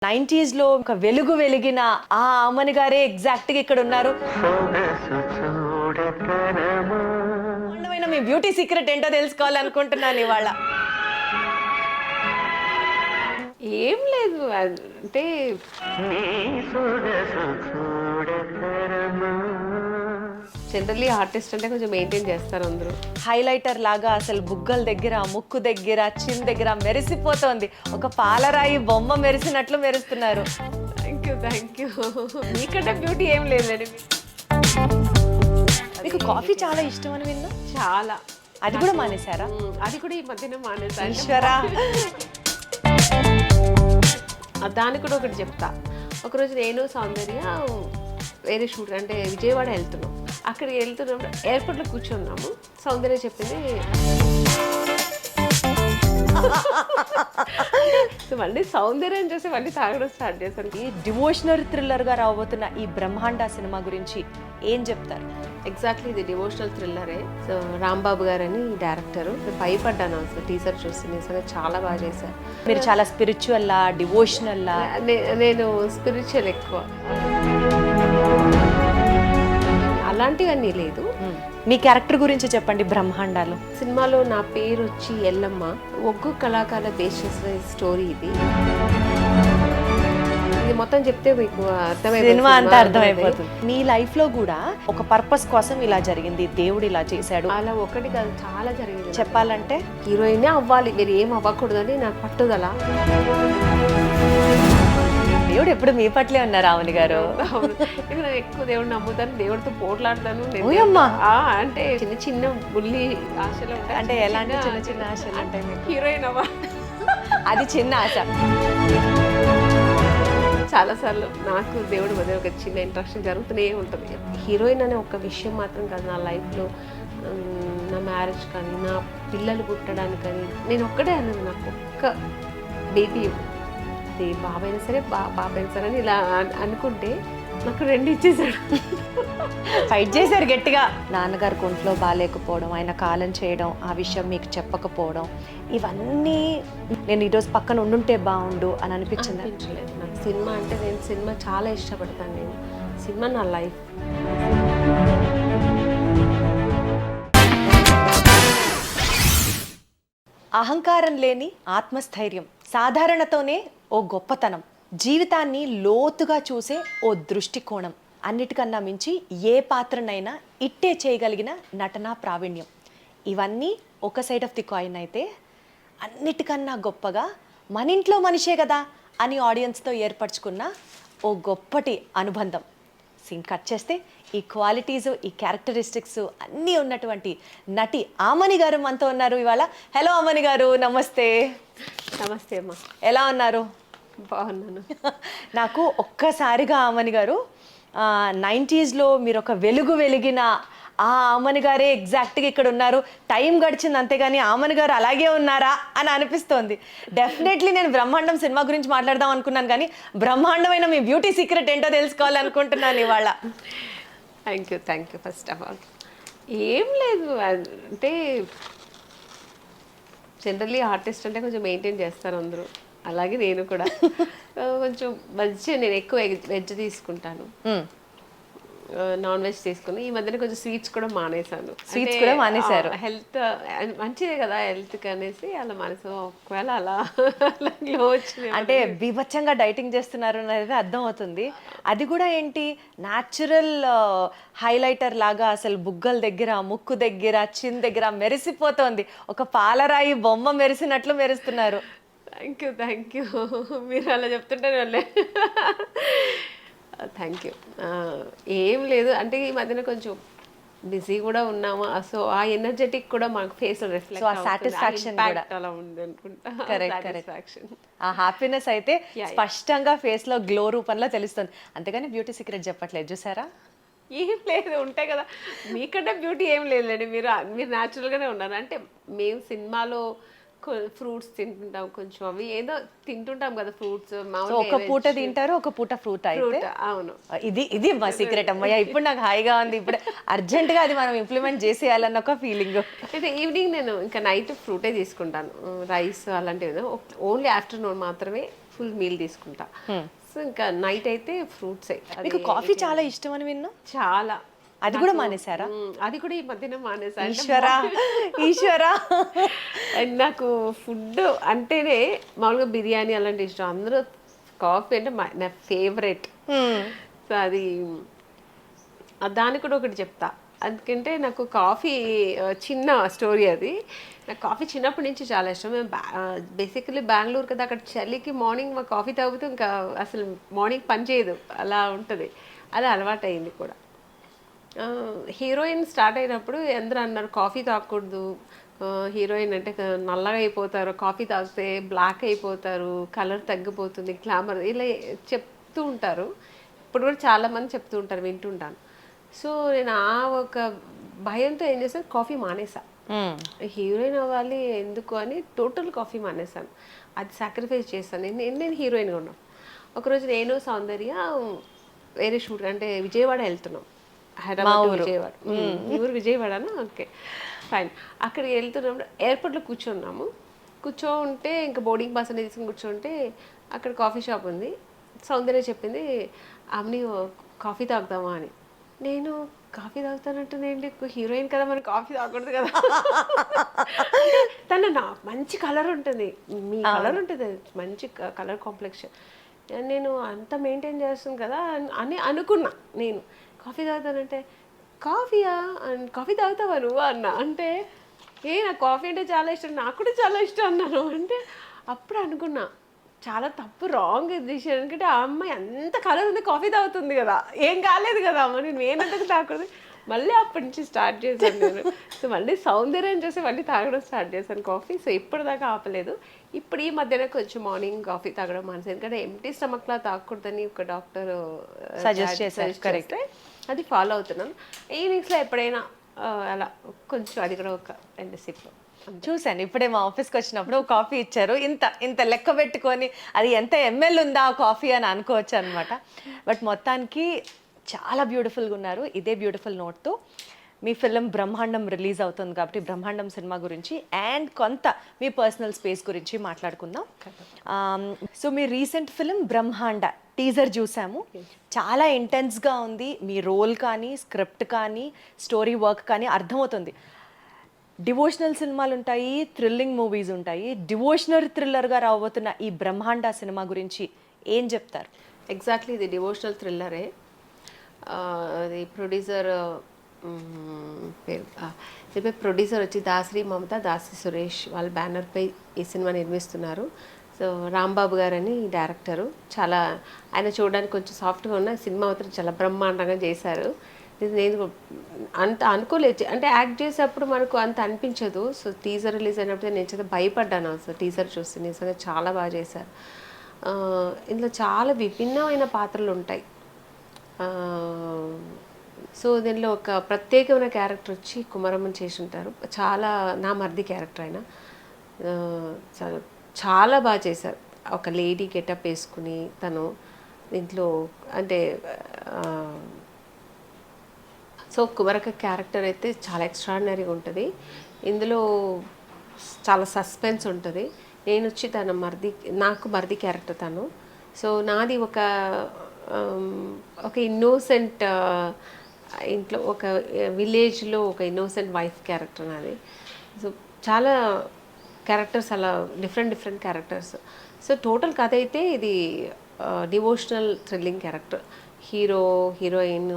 90s లో ఒక వెలుగు వెలిగిన ఆ అమ్మని గారే ఎగ్జాక్ట్ గా ఇక్కడ ఉన్నారు. బ్రహ్మాండమైన మీ బ్యూటీ సీక్రెట్ ఏంటో తెలుసుకోవాలనుకుంటున్నాను ఇవాళ. ఏం లేదు అంటే జనరల్లీ ఆర్టిస్ట్ అంటే కొంచెం మెయింటైన్ చేస్తారు అందరూ. హైలైటర్ లాగా అసలు బుగ్గల దగ్గర, ముక్కు దగ్గర, చిన్ దగ్గర మెరిసిపోతోంది. ఒక పాలరాయి బొమ్మ మెరిసినట్లు మెరుస్తున్నారు. Thank you. మీకంటే బ్యూటీ ఏం లేదండి. మీకు కాఫీ చాలా ఇష్టం అని విన్నా. చాలా. అది కూడా మానేశారా? అది కూడా ఈ మధ్యన మానేసాను. ఈశ్వరా. దానికి కూడా ఒకటి చెప్తా. ఒకరోజు నేను సౌందర్య వేరే షూట్ అంటే విజయవాడ వెళ్తున్నాం. అక్కడికి వెళ్తున్నప్పుడు ఎయిర్పోర్ట్లో కూర్చున్నాము. సౌందర్య చెప్పింది మళ్ళీ సౌందర్యం చూసి మళ్ళీ తాగడం స్టార్ట్ చేశాను. ఈ డివోషనల్ థ్రిల్లర్ గా రాబోతున్న ఈ బ్రహ్మాండ సినిమా గురించి ఏం చెప్తారు? ఎగ్జాక్ట్లీ ఇది డివోషనల్ థ్రిల్లరే. సో రాంబాబు గారు అని డైరెక్టరు. భయపడ్డాను అసలు టీజర్ చూసి. నిజంగా చాలా బాగా చేశారు. మీరు చాలా స్పిరిచువల్లా, డివోషనల్లా? నేను స్పిరిచువల్ ఎక్కువ, అలాంటివన్నీ లేదు. మీ క్యారెక్టర్ గురించి చెప్పండి బ్రహ్మాండాలు. సినిమాలో నా పేరు వచ్చి ఎల్లమ్మ. ఒగ్గు కళాకారుల బేస్ చేసిన స్టోరీ ఇది. ఇది మొత్తం చెప్తే మీకు సినిమా అంతా అర్థమైపోతుంది. మీ లైఫ్ లో కూడా ఒక పర్పస్ కోసం ఇలా జరిగింది, దేవుడు ఇలా చేశాడు అలా ఒకటి కాదు, చాలా జరిగింది. చెప్పాలంటే హీరోయిన్ అవ్వాలి, మీరు ఏం అవ్వకూడదని నాకు పట్టుదల. దేవుడు ఎప్పుడు మీ పట్లే ఉన్నారు రావణి గారు. నేను ఎక్కువ దేవుడిని నమ్ముతాను, దేవుడితో పోట్లాడతాను. అంటే చిన్న చిన్న బుల్లి ఆశలు ఉంటాయి. అంటే ఎలాంటి చిన్న చిన్న ఆశలు ఉంటాయి మీకు? హీరోయిన్ అవ్వ, అది చిన్న ఆశ. చాలాసార్లు నాకు దేవుడి మధ్య ఒక చిన్న ఇంట్రాక్షన్ జరుగుతూనే ఉంటుంది. హీరోయిన్ అనే ఒక విషయం మాత్రం కాదు నా లైఫ్లో. నా మ్యారేజ్ కానీ, నా పిల్లలు పుట్టడానికి కానీ నేను ఒక్కడే అన్నది, నాకు ఒక్క బేబీ, బాబైనా సరే బాబైనా సరే అని ఇలా అనుకుంటే నాకు 2 ఇచ్చేసాడు. ఫైట్ చేశారు గట్టిగా. నాన్నగారు ఒంట్లో బాగాలేకపోవడం, ఆయన కాలం చేయడం, ఆ విషయం మీకు చెప్పకపోవడం, ఇవన్నీ నేను ఈరోజు పక్కన ఉండుంటే బాగుండు అని అనిపించింది. నాకు సినిమా అంటే, నేను సినిమా చాలా ఇష్టపడతాను. నేను సినిమా నా లైఫ్. అహంకారం లేని ఆత్మస్థైర్యం, సాధారణతోనే ఓ గొప్పతనం, జీవితాన్ని లోతుగా చూసే ఓ దృష్టికోణం, అన్నిటికన్నా మించి ఏ పాత్రనైనా ఇట్టే చేయగలిగిన నటనా ప్రావీణ్యం, ఇవన్నీ ఒక సైడ్ ఆఫ్ ది కాయిన్ అయితే, అన్నిటికన్నా గొప్పగా మన ఇంట్లో మనిషే కదా అని ఆడియన్స్తో ఏర్పరచుకున్న ఓ గొప్పటి అనుబంధం. సీన్ కట్ చేస్తే ఈ క్వాలిటీస్, ఈ క్యారెక్టరిస్టిక్స్ అన్నీ ఉన్నటువంటి నటి ఆమని గారు మనతో ఉన్నారు ఇవాళ. హలో ఆమని గారు, నమస్తే. నమస్తే అమ్మా, ఎలా ఉన్నారు? బాగున్నాను. నాకు ఒక్కసారిగా ఆమని గారు 90s లో మీరు ఒక వెలుగు వెలిగిన ఆ ఆమని గారే ఎగ్జాక్ట్గా ఇక్కడ ఉన్నారు. టైం గడిచింది అంతేగాని ఆమని గారు అలాగే ఉన్నారా అని అనిపిస్తోంది. డెఫినెట్లీ నేను బ్రహ్మాండం సినిమా గురించి మాట్లాడదాం అనుకున్నాను, కానీ బ్రహ్మాండమైన మీ బ్యూటీ సీక్రెట్ ఏంటో తెలుసుకోవాలనుకుంటున్నాను ఇవాళ. Thank you. First of all ఏం లేదు అంటే జనరల్లీ ఆర్టిస్ట్ అంటే కొంచెం మెయింటైన్ చేస్తారు అందరూ, అలాగే నేను కూడా. కొంచెం మంచిగా నేను ఎక్కువ వెజ్ తీసుకుంటాను, నాన్ వెజ్ తీసుకుని. ఈ మధ్యన కొంచెం స్వీట్స్ కూడా మానేసాను. స్వీట్స్ కూడా మానేశారు. హెల్త్ మంచిదే కదా హెల్త్కి అనేసి అలా మానేసాను. ఒకవేళ అలా గ్లో వచ్చింది అంటే బీభత్సంగా డైటింగ్ చేస్తున్నారు అనేది అర్థం అవుతుంది. అది కూడా ఏంటి, న్యాచురల్ హైలైటర్ లాగా అసలు బుగ్గల దగ్గర, ముక్కు దగ్గర, చిన్ దగ్గర మెరిసిపోతోంది. ఒక పాలరాయి బొమ్మ మెరిసినట్లు మెరుస్తున్నారు. Thank you. మీరు అలా చెప్తుంటే వాళ్ళే. Thank you. ఏం లేదు అంటే ఈ మధ్యన కొంచెం బిజీ కూడా ఉన్నాము. సో ఆ ఎనర్జెటిక్ కూడా మాకు ఫేస్ రిఫ్లెక్ట్, ఆ సాటిస్ఫాక్షన్ కూడా అలా ఉంది అనుకుంటా. కరెక్ట్. ఆ హ్యాపీనెస్ అయితే స్పష్టంగా ఫేస్ లో గ్లో రూపంలో తెలుస్తుంది. అంతేగాని బ్యూటీ సీక్రెట్ చెప్పట్లేదు, చూసారా? ఏం లేదు, ఉంటాయి కదా. మీకంటే బ్యూటీ ఏం లేదండి, మీరు న్యాచురల్గానే ఉన్నారు. అంటే మేము సినిమాలో ఫ్రూట్స్ తింటుంటాం, కొంచెం అవి ఏదో తింటుంటాం కదా ఫ్రూట్స్ సో మామూలుగా ఒక పూట తింటారు, ఒక పూట ఫ్రూట్ అయితే. ఫ్రూట్. అవును. ఇది మా సీక్రెట్ అమ్మయ్య. ఇప్పుడు నాకు హాయిగా ఉంది. ఇప్పుడు అర్జెంటుగా అది మనం ఇంప్లిమెంట్ చేసేయాలన్న ఒక ఫీలింగ్. అయితే ఈవినింగ్ నేను ఇంకా నైట్ ఫ్రూటే తీసుకుంటాను, రైస్ అలాంటివి ఓన్లీ ఆఫ్టర్నూన్ మాత్రమే ఫుల్ మీల్ తీసుకుంటా. సో ఇంకా నైట్ అయితే ఫ్రూట్సే. మీకు కాఫీ చాలా ఇష్టం అని విన్నా. చాలా. అది కూడా మానేశారా? అది కూడా ఈ మధ్యన మానేసాను. ఈశ్వరా ఈశ్వరా. అండ్ నాకు ఫుడ్ అంటేనే మామూలుగా బిర్యానీ అలాంటి ఇష్టం, అందరూ కాఫీ అంటే నా ఫేవరెట్. సో అది దానికి కూడా ఒకటి చెప్తా. అందుకంటే నాకు కాఫీ చిన్న స్టోరీ అది. నాకు కాఫీ చిన్నప్పటి నుంచి చాలా ఇష్టం. మేము బేసికలీ బెంగళూరు కదా, అక్కడ చలికి మార్నింగ్ మా కాఫీ తాగుతూ ఇంకా అసలు మార్నింగ్ పని చేయదు, అలా ఉంటుంది. అది అలవాటు అయింది కూడా. హీరోయిన్ స్టార్ట్ అయినప్పుడు అందరూ అన్నారు కాఫీ తాగకూడదు, హీరోయిన్ అంటే నల్లగా అయిపోతారు, కాఫీ తాగితే బ్లాక్ అయిపోతారు, కలర్ తగ్గిపోతుంది, గ్లామర్ ఇలా చెప్తూ ఉంటారు. ఇప్పుడు కూడా చాలామంది చెప్తూ ఉంటారు, వింటుంటాను. సో నేను ఆ ఒక భయంతో ఏం చేశాను, కాఫీ మానేసా. హీరోయిన్ అవ్వాలి ఎందుకు అని టోటల్ కాఫీ మానేసాను. అది సాక్రిఫైస్ చేశాను. నేను హీరోయిన్గా ఉన్నాను. ఒకరోజు నేను సౌందర్య వేరే షూట్ అంటే విజయవాడ వెళ్తున్నాం, హైదరాబాద్ విజయవాడ. ఊరు విజయవాడనా? Okay fine. అక్కడికి వెళ్తున్నప్పుడు ఎయిర్పోర్ట్లో కూర్చున్నాము. కూర్చోంటే ఇంకా బోర్డింగ్ పాస్ అనేది తీసుకుని కూర్చోంటే అక్కడ కాఫీ షాప్ ఉంది. సౌందర్య చెప్పింది, ఆమెని కాఫీ తాగుతామా అని. నేను కాఫీ తాగుతానంటేనేంటి, హీరోయిన్ కదా, మనకి కాఫీ తాగకూడదు కదా. తన మంచి కలర్ ఉంటుంది, మీ కలర్ ఉంటుంది, మంచి కలర్ కాంప్లెక్షన్, నేను అంత మెయింటైన్ చేస్తాను కదా అని అనుకున్నా. నేను కాఫీ తాగుతానంటే, కాఫీయా కాఫీ తాగుతావా నువ్వు అన్న. అంటే నాకు కాఫీ అంటే చాలా ఇష్టం, నాకు కూడా చాలా ఇష్టం అన్నాను. అంటే అప్పుడు అనుకున్నా చాలా తప్పు, రాంగ్ డిసిషన్. ఎందుకంటే ఆ అమ్మాయి అంత కలర్ ఉంది, కాఫీ తాగుతుంది కదా, ఏం కాలేదు కదా అమ్మ, నేను ఏనంతకు తాగకూడదు. మళ్ళీ అప్పటి నుంచి స్టార్ట్ చేశాను నేను. సో మళ్ళీ సౌందర్యం చూసి మళ్ళీ తాగడం స్టార్ట్ చేశాను కాఫీ. సో ఇప్పటిదాకా ఆపలేదు. ఇప్పుడు ఈ మధ్యన కొంచెం మార్నింగ్ కాఫీ తాగడం మానేసి, ఎందుకంటే ఎంటీ స్టమక్లా తాగకూడదని ఒక డాక్టర్ సజెస్ట్ చేస్తే అది ఫాలో అవుతున్నాను. ఈవినింగ్స్లో ఎప్పుడైనా అలా కొంచెం, అది కూడా ఒక 2 సిప్. చూశాను ఇప్పుడే మా ఆఫీస్కి వచ్చినప్పుడు ఒక కాఫీ ఇచ్చారు, ఇంత ఇంత లెక్క పెట్టుకొని అది ఎంత ఎంఎల్ ఉందా ఆ కాఫీ అని అనుకోవచ్చు అనమాట. బట్ మొత్తానికి చాలా బ్యూటిఫుల్గా ఉన్నారు. ఇదే బ్యూటిఫుల్ నోట్తో మీ ఫిలిం బ్రహ్మాండం రిలీజ్ అవుతుంది కాబట్టి బ్రహ్మాండం సినిమా గురించి అండ్ కొంత మీ పర్సనల్ స్పేస్ గురించి మాట్లాడుకుందాం. సో మీ రీసెంట్ ఫిలిం బ్రహ్మాండ టీజర్ చూసాము, చాలా ఇంటెన్స్గా ఉంది. మీ రోల్ కానీ, స్క్రిప్ట్ కానీ, స్టోరీ వర్క్ కానీ అర్థమవుతుంది. డివోషనల్ సినిమాలు ఉంటాయి, థ్రిల్లింగ్ మూవీస్ ఉంటాయి. డివోషనల్ థ్రిల్లర్గా రాబోతున్న ఈ బ్రహ్మాండ సినిమా గురించి ఏం చెప్తారు? ఎగ్జాక్ట్లీ ఇది డివోషనల్ థ్రిల్లరే. అది ప్రొడ్యూసర్ పేరు ప్రొడ్యూసర్ వచ్చి దాసరి మమత, దాసి సురేష్ వాళ్ళ బ్యానర్పై ఈ సినిమా నిర్మిస్తున్నారు. సో రాంబాబు గారని డైరెక్టరు. చాలా ఆయన చూడడానికి కొంచెం సాఫ్ట్గా ఉన్న సినిమా మాత్రం చాలా బ్రహ్మాండంగా చేశారు. నేను అంత అనుకోలేదు, అంటే యాక్ట్ చేసేటప్పుడు మనకు అంత అనిపించదు. సో టీజర్ రిలీజ్ అయినప్పుడు నేను చాలా భయపడ్డాను. అసలు టీజర్ చూస్తే నిజంగా చాలా బాగా చేశారు. ఇందులో చాలా విభిన్నమైన పాత్రలు ఉంటాయి. సో దీనిలో ఒక ప్రత్యేకమైన క్యారెక్టర్ వచ్చి కుమరమ్మని చేసి ఉంటారు. చాలా నా మర్ది క్యారెక్టర్ అయినా చాలా చాలా బాగా చేశారు. ఒక లేడీ గెటప్ వేసుకుని తను దీంట్లో అంటే సో కుమరక క్యారెక్టర్ అయితే చాలా ఎక్స్ట్రాడినరీగా ఉంటుంది. ఇందులో చాలా సస్పెన్స్ ఉంటుంది. నేను వచ్చి తన మర్ది, నాకు మర్ది క్యారెక్టర్ తను. సో నాది ఒక ఇన్నోసెంట్ ఇంట్లో, ఒక విలేజ్లో ఒక ఇన్నోసెంట్ వైఫ్ క్యారెక్టర్ నాది. సో చాలా క్యారెక్టర్స్ అలా డిఫరెంట్ క్యారెక్టర్స్. సో టోటల్ కథ అయితే ఇది devotional thrilling character. Hero, heroine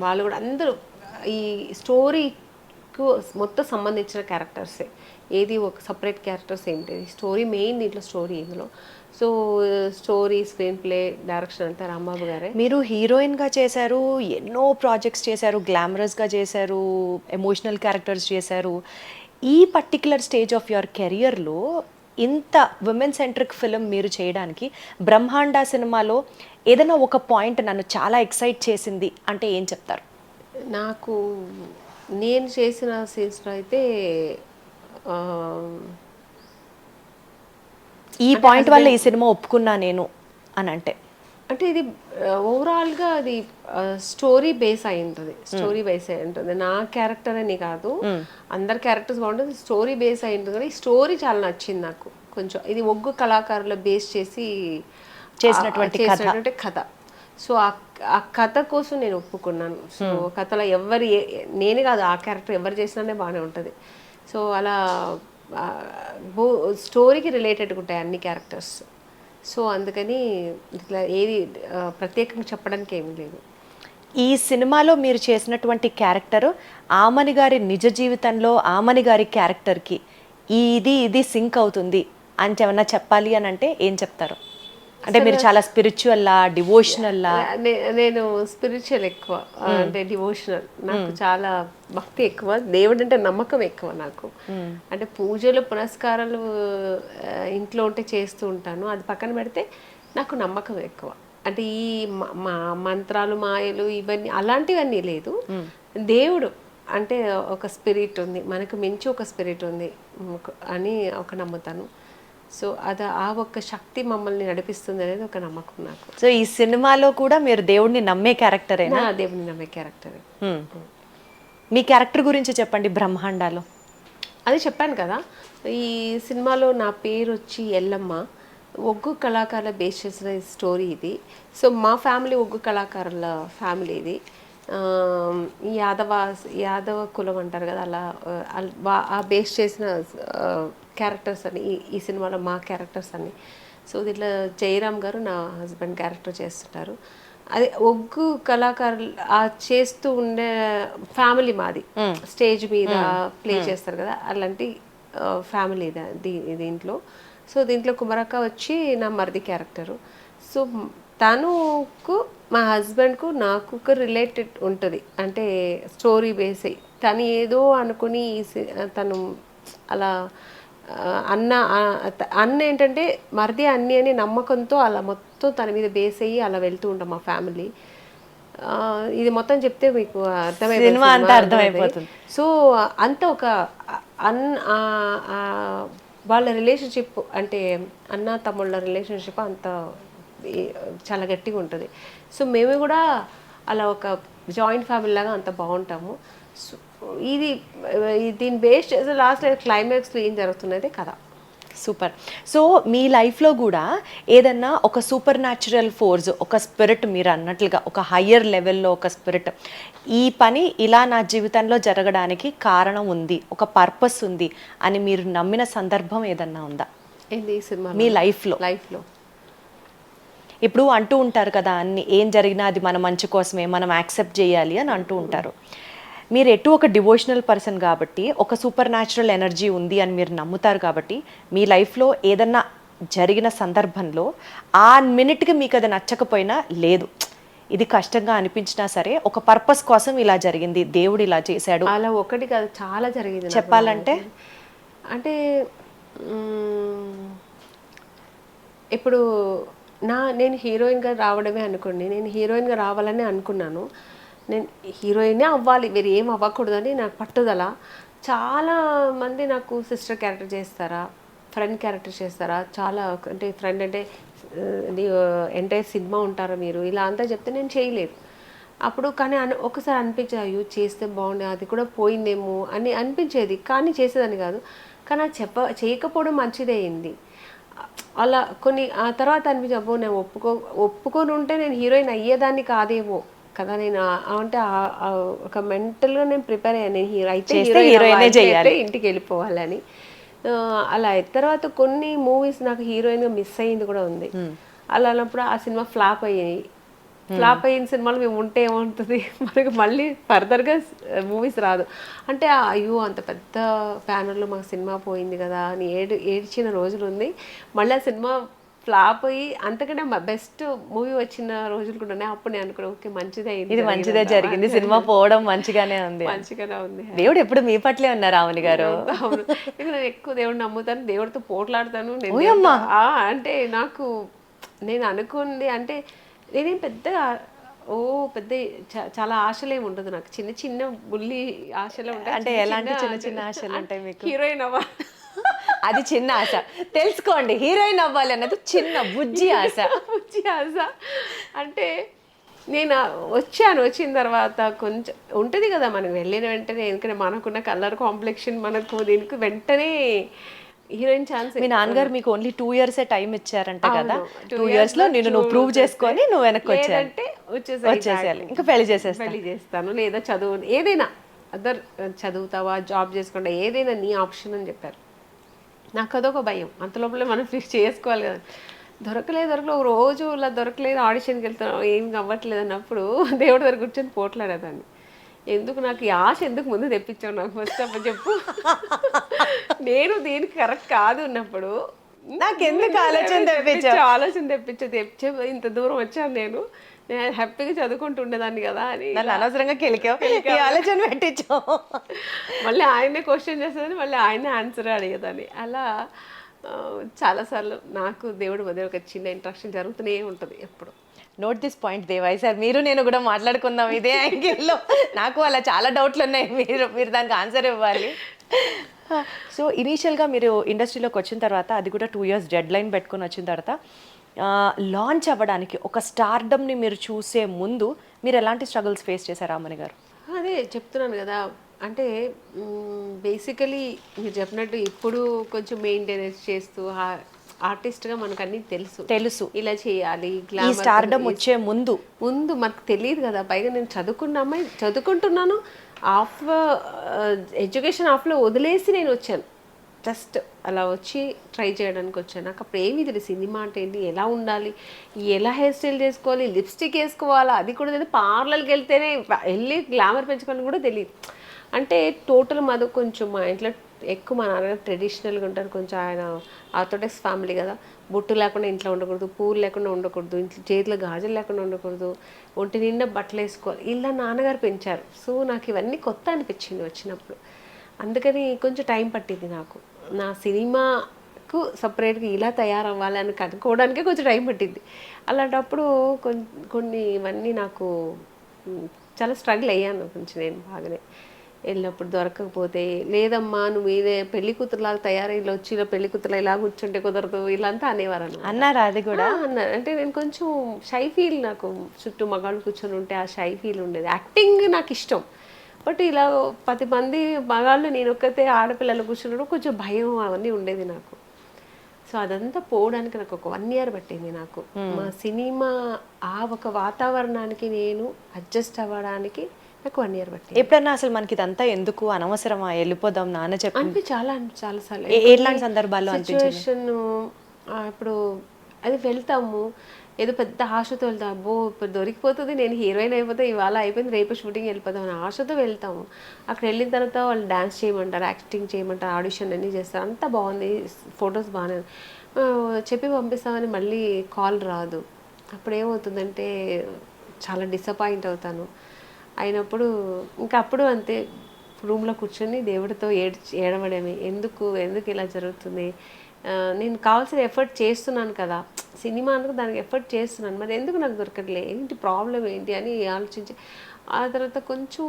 వాళ్ళు కూడా అందరూ ఈ స్టోరీకు మొత్తం సంబంధించిన క్యారెక్టర్సే. ఏది ఒక సపరేట్ క్యారెక్టర్స్ ఏంటి, స్టోరీ మెయిన్ దీంట్లో స్టోరీ ఇందులో. So story, screen play, direction అంతా రాంబాబు గారే. మీరు హీరోయిన్గా చేశారు, ఎన్నో ప్రాజెక్ట్స్ చేశారు, గ్లామరస్గా చేశారు, ఎమోషనల్ క్యారెక్టర్స్ చేశారు. ఈ పర్టిక్యులర్ స్టేజ్ ఆఫ్ యువర్ కెరియర్లో ఇంత విమెన్ సెంట్రిక్ ఫిలిం మీరు చేయడానికి బ్రహ్మాండ సినిమాలో ఏదైనా ఒక పాయింట్ నన్ను చాలా ఎక్సైట్ చేసింది అంటే ఏం చెప్తారు? నాకు నేను చేసిన సీన్స్లో అయితే ఈ పాయింట్ వల్ల ఈ సినిమా ఒప్పుకున్నా నేను అని అంటే అంటే ఇది ఓవరాల్గా అది స్టోరీ బేస్ అయి ఉంటుంది, స్టోరీ బేస్ అయి ఉంటుంది. నా క్యారెక్టర్ అని కాదు, అందరి క్యారెక్టర్స్ బాగుంటుంది, స్టోరీ బేస్ అయి ఉంటుంది. కానీ ఈ స్టోరీ చాలా నచ్చింది నాకు కొంచెం. ఇది ఒగ్గు కళాకారుల బేస్ చేసి చేసినటువంటి కథ. సో ఆ కథ కోసం నేను ఒప్పుకున్నాను. సో కథలో నేనే కాదు, ఆ క్యారెక్టర్ ఎవరు చేసినానే బాగానే ఉంటుంది. సో అలా స్టోరీకి రిలేటెడ్గా ఉంటాయి అన్ని క్యారెక్టర్స్. సో అందుకని ఇట్లా ఏది ప్రత్యేకంగా చెప్పడానికి ఏమీ లేదు. ఈ సినిమాలో మీరు చేసినటువంటి క్యారెక్టర్ ఆమని గారి నిజ జీవితంలో ఆమని గారి క్యారెక్టర్కి ఇది సింక్ అవుతుంది అని ఏమన్నా చెప్పాలి అని అంటే ఏం చెప్తారు? అంటే మీరు చాలా స్పిరిచువల్లా డివోషనల్లా? నేను స్పిరిచువల్ ఎక్కువ, అంటే డివోషనల్. నాకు చాలా భక్తి ఎక్కువ, దేవుడు అంటే నమ్మకం ఎక్కువ నాకు. అంటే పూజలు పునస్కారాలు ఇంట్లో ఉంటే చేస్తూ ఉంటాను, అది పక్కన పెడితే నాకు నమ్మకం ఎక్కువ. అంటే ఈ మంత్రాలు మాయలు ఇవన్నీ అలాంటివన్నీ లేదు. దేవుడు అంటే ఒక స్పిరిట్ ఉంది, మనకు మించి ఒక స్పిరిట్ ఉంది అని ఒక నమ్ముతాను. సో అది ఆ ఒక్క శక్తి మమ్మల్ని నడిపిస్తుంది అనేది ఒక నమ్మకం నాకు. సో ఈ సినిమాలో కూడా మీరు దేవుడిని నమ్మే క్యారెక్టరేనా? దేవుడిని నమ్మే క్యారెక్టరే. మీ క్యారెక్టర్ గురించి చెప్పండి. బ్రహ్మాండాలో అది చెప్పాను కదా, ఈ సినిమాలో నా పేరు వచ్చి ఎల్లమ్మ. ఒగ్గు కళాకారుల బేస్ చేసిన స్టోరీ ఇది. సో మా ఫ్యామిలీ ఒగ్గు కళాకారుల ఫ్యామిలీ ఇది. యాదవ కులం అంటారు కదా, అలా ఆ బేస్ చేసిన క్యారెక్టర్స్ అని ఈ సినిమాలో మా క్యారెక్టర్స్ అన్ని. సో దీంట్లో జయరామ్ గారు నా హస్బెండ్ క్యారెక్టర్ చేస్తుంటారు. అదే ఒగ్గు కళాకారులు చేస్తూ ఉండే ఫ్యామిలీ మాది, స్టేజ్ మీద ప్లే చేస్తారు కదా అలాంటి ఫ్యామిలీ దీంట్లో. సో దీంట్లో కుమరక్క వచ్చి నా మరిది క్యారెక్టరు. సో తనుకు మా హస్బెండ్కు నాకు ఒక రిలేటెడ్ ఉంటుంది, అంటే స్టోరీ బేస్ అయ్యి తను ఏదో అనుకుని తను అలా అన్న ఏంటంటే మరిది అన్ని అని నమ్మకంతో అలా మొత్తం తన మీద బేస్ అయ్యి అలా వెళ్తూ ఉంటాం మా ఫ్యామిలీ. ఇది మొత్తం చెప్తే మీకు అర్థమైపోతుంది. సో అంత ఒక వాళ్ళ రిలేషన్షిప్, అంటే అన్న తమ్ముళ్ళ రిలేషన్షిప్ అంత చాలా గట్టిగా ఉంటుంది. సో మేము కూడా అలా ఒక జాయింట్ ఫ్యామిలీ లాగా అంత బాగుంటాము. సో దీన్ని బేస్ చేసి లాస్ట్ క్లైమాక్స్లో ఏం జరుగుతున్నది కదా. సూపర్. సో మీ లైఫ్లో కూడా ఏదన్నా ఒక సూపర్ న్యాచురల్ ఫోర్స్, ఒక స్పిరిట్, మీరు అన్నట్లుగా ఒక హయ్యర్ లెవెల్లో ఒక స్పిరిట్, ఈ పని ఇలా నా జీవితంలో జరగడానికి కారణం ఉంది, ఒక పర్పస్ ఉంది అని మీరు నమ్మిన సందర్భం ఏదన్నా ఉందా ఏంది సినిమా మీ లైఫ్లో? ఇప్పుడు అంటూ ఉంటారు కదా, అన్ని ఏం జరిగినా అది మన మంచి కోసమే, మనం యాక్సెప్ట్ చేయాలి అని అంటూ ఉంటారు. మీరు ఎటు ఒక డివోషనల్ పర్సన్ కాబట్టి, ఒక సూపర్ న్యాచురల్ ఎనర్జీ ఉంది అని మీరు నమ్ముతారు కాబట్టి, మీ లైఫ్లో ఏదన్నా జరిగిన సందర్భంలో ఆ మినిట్కి మీకు అది నచ్చకపోయినా, లేదు ఇది కష్టంగా అనిపించినా సరే ఒక పర్పస్ కోసం ఇలా జరిగింది, దేవుడు ఇలా చేశాడు, అలా ఒకటి కాదు చాలా జరిగింది చెప్పాలంటే? అంటే ఇప్పుడు నేను హీరోయిన్గా రావడమే అనుకోండి, నేను హీరోయిన్గా రావాలని అనుకున్నాను, నేను హీరోయినే అవ్వాలి, వేరే ఏం అవ్వకూడదని నాకు పట్టుదల. చాలామంది నాకు సిస్టర్ క్యారెక్టర్ చేస్తారా, ఫ్రెండ్ క్యారెక్టర్ చేస్తారా, చాలా అంటే ఫ్రెండ్ అంటే ఎంటైర్ సినిమా ఉంటారా మీరు, ఇలా అంతా చెప్తే నేను చేయలేదు అప్పుడు. కానీ ఒకసారి అనిపించేది, అయ్యో చేస్తే బాగుండే, అది కూడా పోయిందేమో అని అనిపించేది, కానీ చేసేదని కాదు. కానీ అది చేయకపోవడం మంచిదే అయింది. అలా కొన్ని ఆ తర్వాత అనిపించి, అబ్బో నేను ఒప్పుకొని ఉంటే నేను హీరోయిన్ అయ్యేదాన్ని కాదేమో కదా, నేను అంటే ఒక మెంటల్గా నేను ప్రిపేర్ అయ్యాను, నేను హీరోయిన్ ఇంటికి వెళ్ళిపోవాలని. అలా అయిన తర్వాత కొన్ని మూవీస్ నాకు హీరోయిన్గా మిస్ అయ్యింది కూడా ఉంది. అలా అన్నప్పుడు ఆ సినిమా ఫ్లాప్ అయిన సినిమాలు మేము ఉంటే ఏముంటుంది, మనకి మళ్ళీ ఫర్దర్గా మూవీస్ రాదు. అంటే అయ్యో అంత పెద్ద ప్యానర్లో మాకు సినిమా పోయింది కదా అని ఏడ్చిన రోజులు ఉంది. మళ్ళీ ఆ సినిమా ఫ్లాప్ అయ్యి అంతకంటే బెస్ట్ మూవీ వచ్చిన రోజులు కూడా ఉన్నాయి. అప్పుడు నేను అనుకున్నా, ఓకే మంచిదే జరిగింది, సినిమా పోవడం మంచిగానే ఉంది. దేవుడు ఎప్పుడు మీ పట్లే ఉన్నారు ఆమెని గారు. అవును, నేను ఎక్కువ దేవుడిని నమ్ముతాను, దేవుడితో పోట్లాడతాను. అంటే నాకు నేను అనుకుంది అంటే నేనేం పెద్దగా పెద్ద చాలా ఆశలేమి ఉండదు నాకు, చిన్న చిన్న బుల్లి ఆశలే ఉంటాయి. అంటే ఎలాంటి చిన్న చిన్న ఆశలు ఉంటాయి మీకు? హీరోయిన్ అవ్వాలి అది చిన్న ఆశ. తెలుసుకోండి, హీరోయిన్ అవ్వాలి అన్నది చిన్న బుజ్జి ఆశ. వచ్చి ఆశ అంటే నేను వచ్చిన తర్వాత కొంచెం ఉంటుంది కదా, మనం వెళ్ళిన వెంటనే, ఎందుకంటే మనకున్న కలర్ కాంప్లెక్షన్ మనకు దీనికి వెంటనే హీరోయిన్ ఛాన్స్. మీ నాన్నగారు మీకు ఓన్లీ 2 years టైం ఇచ్చారంట కదా, 2 years లో నువ్వు ప్రూవ్ చేసుకొని నువ్వు వెనక్కి లేదంటే వచ్చేసేయాలి, ఇంకా పెళ్లి చేసేస్తా. పెళ్లి చేస్తాను, లేదా చదువు ఏదైనా అదర్ చదువుతావా జాబ్ చేసుకుంటా ఏదైనా నీ ఆప్షన్ అని చెప్పారు. నాకు అదొక భయం, అంత లోపలే మనం ఫిక్స్ చేసుకోవాలి కదా. దొరకలేదు ఒక రోజు ఇలా దొరకలేదు, ఆడిషన్కి వెళ్తాను ఏం అవ్వట్లేదు అన్నప్పుడు దేవుడి దగ్గర కూర్చొని పోట్లాడేదాన్ని. ఎందుకు నాకు ఈ ఆశ ఎందుకు ముందు తెప్పించావు నాకు ఫస్ట్ అప్పుడు చెప్పు. నేను దీనికి కరెక్ట్ కాదు ఉన్నప్పుడు నాకు ఎందుకు ఆలోచన తెప్పించే ఇంత దూరం వచ్చాను నేను హ్యాపీగా చదువుకుంటూ ఉండేదాన్ని కదా అని నన్ను అనవసరంగా కెలికావు, ఆలోచన పెట్టించావు. మళ్ళీ ఆయనే క్వశ్చన్ చేసేదని మళ్ళీ ఆయనే ఆన్సర్ అడిగేదాన్ని. అలా చాలాసార్లు నాకు దేవుడి మధ్య ఒక చిన్న ఇంట్రాక్షన్ జరుగుతూనే ఉంటుంది ఎప్పుడు. నోట్ దిస్ పాయింట్ దేవాయ్ సార్, మీరు నేను కూడా మాట్లాడుకుందాం ఇదే యాంగిల్లో. నాకు అలా చాలా డౌట్లు ఉన్నాయి, మీరు దానికి ఆన్సర్ ఇవ్వాలి. సో ఇనీషియల్గా మీరు ఇండస్ట్రీలోకి వచ్చిన తర్వాత, అది కూడా 2 years డెడ్ లైన్ పెట్టుకొని వచ్చిన తర్వాత, లాంచ్ అవ్వడానికి ఒక స్టార్డమ్ని మీరు చూసే ముందు మీరు ఎలాంటి స్ట్రగుల్స్ ఫేస్ చేశారు రామణి గారు? అదే చెప్తున్నాను కదా, అంటే బేసికలీ మీరు చెప్పినట్టు ఇప్పుడు కొంచెం మెయింటెనెన్స్ చేస్తూ ఆర్టిస్ట్గా మనకు అన్నీ తెలుసు ఇలా చేయాలి. ఈ స్టార్డమ్ వచ్చే ముందు మనకు తెలియదు కదా. పైగా నేను చదువుకుంటున్నాను, ఎడ్యుకేషన్ ఆఫ్లో వదిలేసి నేను వచ్చాను. జస్ట్ అలా వచ్చి ట్రై చేయడానికి వచ్చాను. నాకు అప్పుడు ఏమీ తెలియదు సినిమా అంటే ఏంటి, ఎలా ఉండాలి, ఎలా హెయిర్ స్టైల్ చేసుకోవాలి, లిప్స్టిక్ వేసుకోవాలా, అది కూడా తెలియదు. పార్లర్కి వెళ్తేనే వెళ్ళి గ్లామర్ పెంచుకోవాలని కూడా తెలియదు. అంటే టోటల్ మాది కొంచెం మా ఇంట్లో ఎక్కువ మా నాన్నగారు ట్రెడిషనల్గా ఉంటారు. కొంచెం ఆయన ఆర్థోడాక్స్ ఫ్యామిలీ కదా, బొట్టు లేకుండా ఇంట్లో ఉండకూడదు, పూలు లేకుండా ఉండకూడదు, ఇంట్లో చేతిలో గాజులు లేకుండా ఉండకూడదు, ఒంటి నిండా బట్టలు వేసుకోవాలి, ఇలా నాన్నగారు పెంచారు. సో నాకు ఇవన్నీ కొత్త అనిపించింది వచ్చినప్పుడు. అందుకని కొంచెం టైం పట్టింది నాకు. నా సినిమాకు సపరేట్గా ఇలా తయారవ్వాలి అని కనుక్కోవడానికే కొంచెం టైం పట్టింది. అలాంటప్పుడు కొన్ని ఇవన్నీ నాకు చాలా స్ట్రగుల్ అయ్యాను కొంచెం నేను బాగానే. వెళ్ళినప్పుడు దొరకకపోతే, లేదమ్మా నువ్వు ఇదే పెళ్లి కూతురులాగా తయారై ఇలా వచ్చి ఇలా పెళ్లి కూతురులా ఇలా కూర్చుంటే కుదరదు, ఇలా అంతా అనేవారు అన్నారు. అది కూడా అన్నారు. అంటే నేను కొంచెం షై ఫీల్, నాకు చుట్టూ మగాళ్ళు కూర్చొని ఉంటే ఆ షై ఫీల్ ఉండేది. యాక్టింగ్ నాకు ఇష్టం, బట్ ఇలా 10 మంది మగాళ్ళు నేను ఒక్కతే ఆడపిల్లలు కూర్చున్నప్పుడు కొంచెం భయం అవన్నీ ఉండేది నాకు. సో అదంతా పోవడానికి నాకు ఒక 1 year పట్టింది నాకు. మా సినిమా ఆ ఒక వాతావరణానికి నేను అడ్జస్ట్ అవ్వడానికి నాకు 1 year పట్టింది. ఎప్పుడన్నా అసలు మనకి ఇదంతా ఎందుకు, అనవసరమా, వెళ్ళిపోదాం నాన్న చెప్పి అంటే చాలాసార్లు ఎలాంటి సందర్భాల్లో సిచ్యువేషన్. ఇప్పుడు అది వెళ్తాము ఏదో పెద్ద ఆశతో వెళ్తాం, అబ్బో ఇప్పుడు దొరికిపోతుంది, నేను హీరోయిన్ అయిపోతే ఇవాళ అయిపోయింది రేపు షూటింగ్ వెళ్ళిపోతాం అని ఆశతో వెళ్తాము. అక్కడ వెళ్ళిన తర్వాత వాళ్ళు డ్యాన్స్ చేయమంటారు, యాక్టింగ్ చేయమంటారు, ఆడిషన్ అన్నీ చేస్తారు, అంతా బాగుంది, ఫొటోస్ బాగానే చెప్పి పంపిస్తామని మళ్ళీ కాల్ రాదు. అప్పుడు ఏమవుతుందంటే చాలా డిసప్పాయింట్ అవుతాను. అయినప్పుడు ఇంకా అప్పుడు అంతే రూమ్లో కూర్చొని దేవుడితో ఏడవడమే, ఎందుకు ఇలా జరుగుతుంది, నేను కావాల్సిన ఎఫర్ట్ చేస్తున్నాను కదా, సినిమా అందుకు దానికి ఎఫర్ట్ చేస్తున్నాను, మరి ఎందుకు నాకు దొరకట్లే, ఏంటి ప్రాబ్లం ఏంటి అని ఆలోచించి ఆ తర్వాత కొంచెం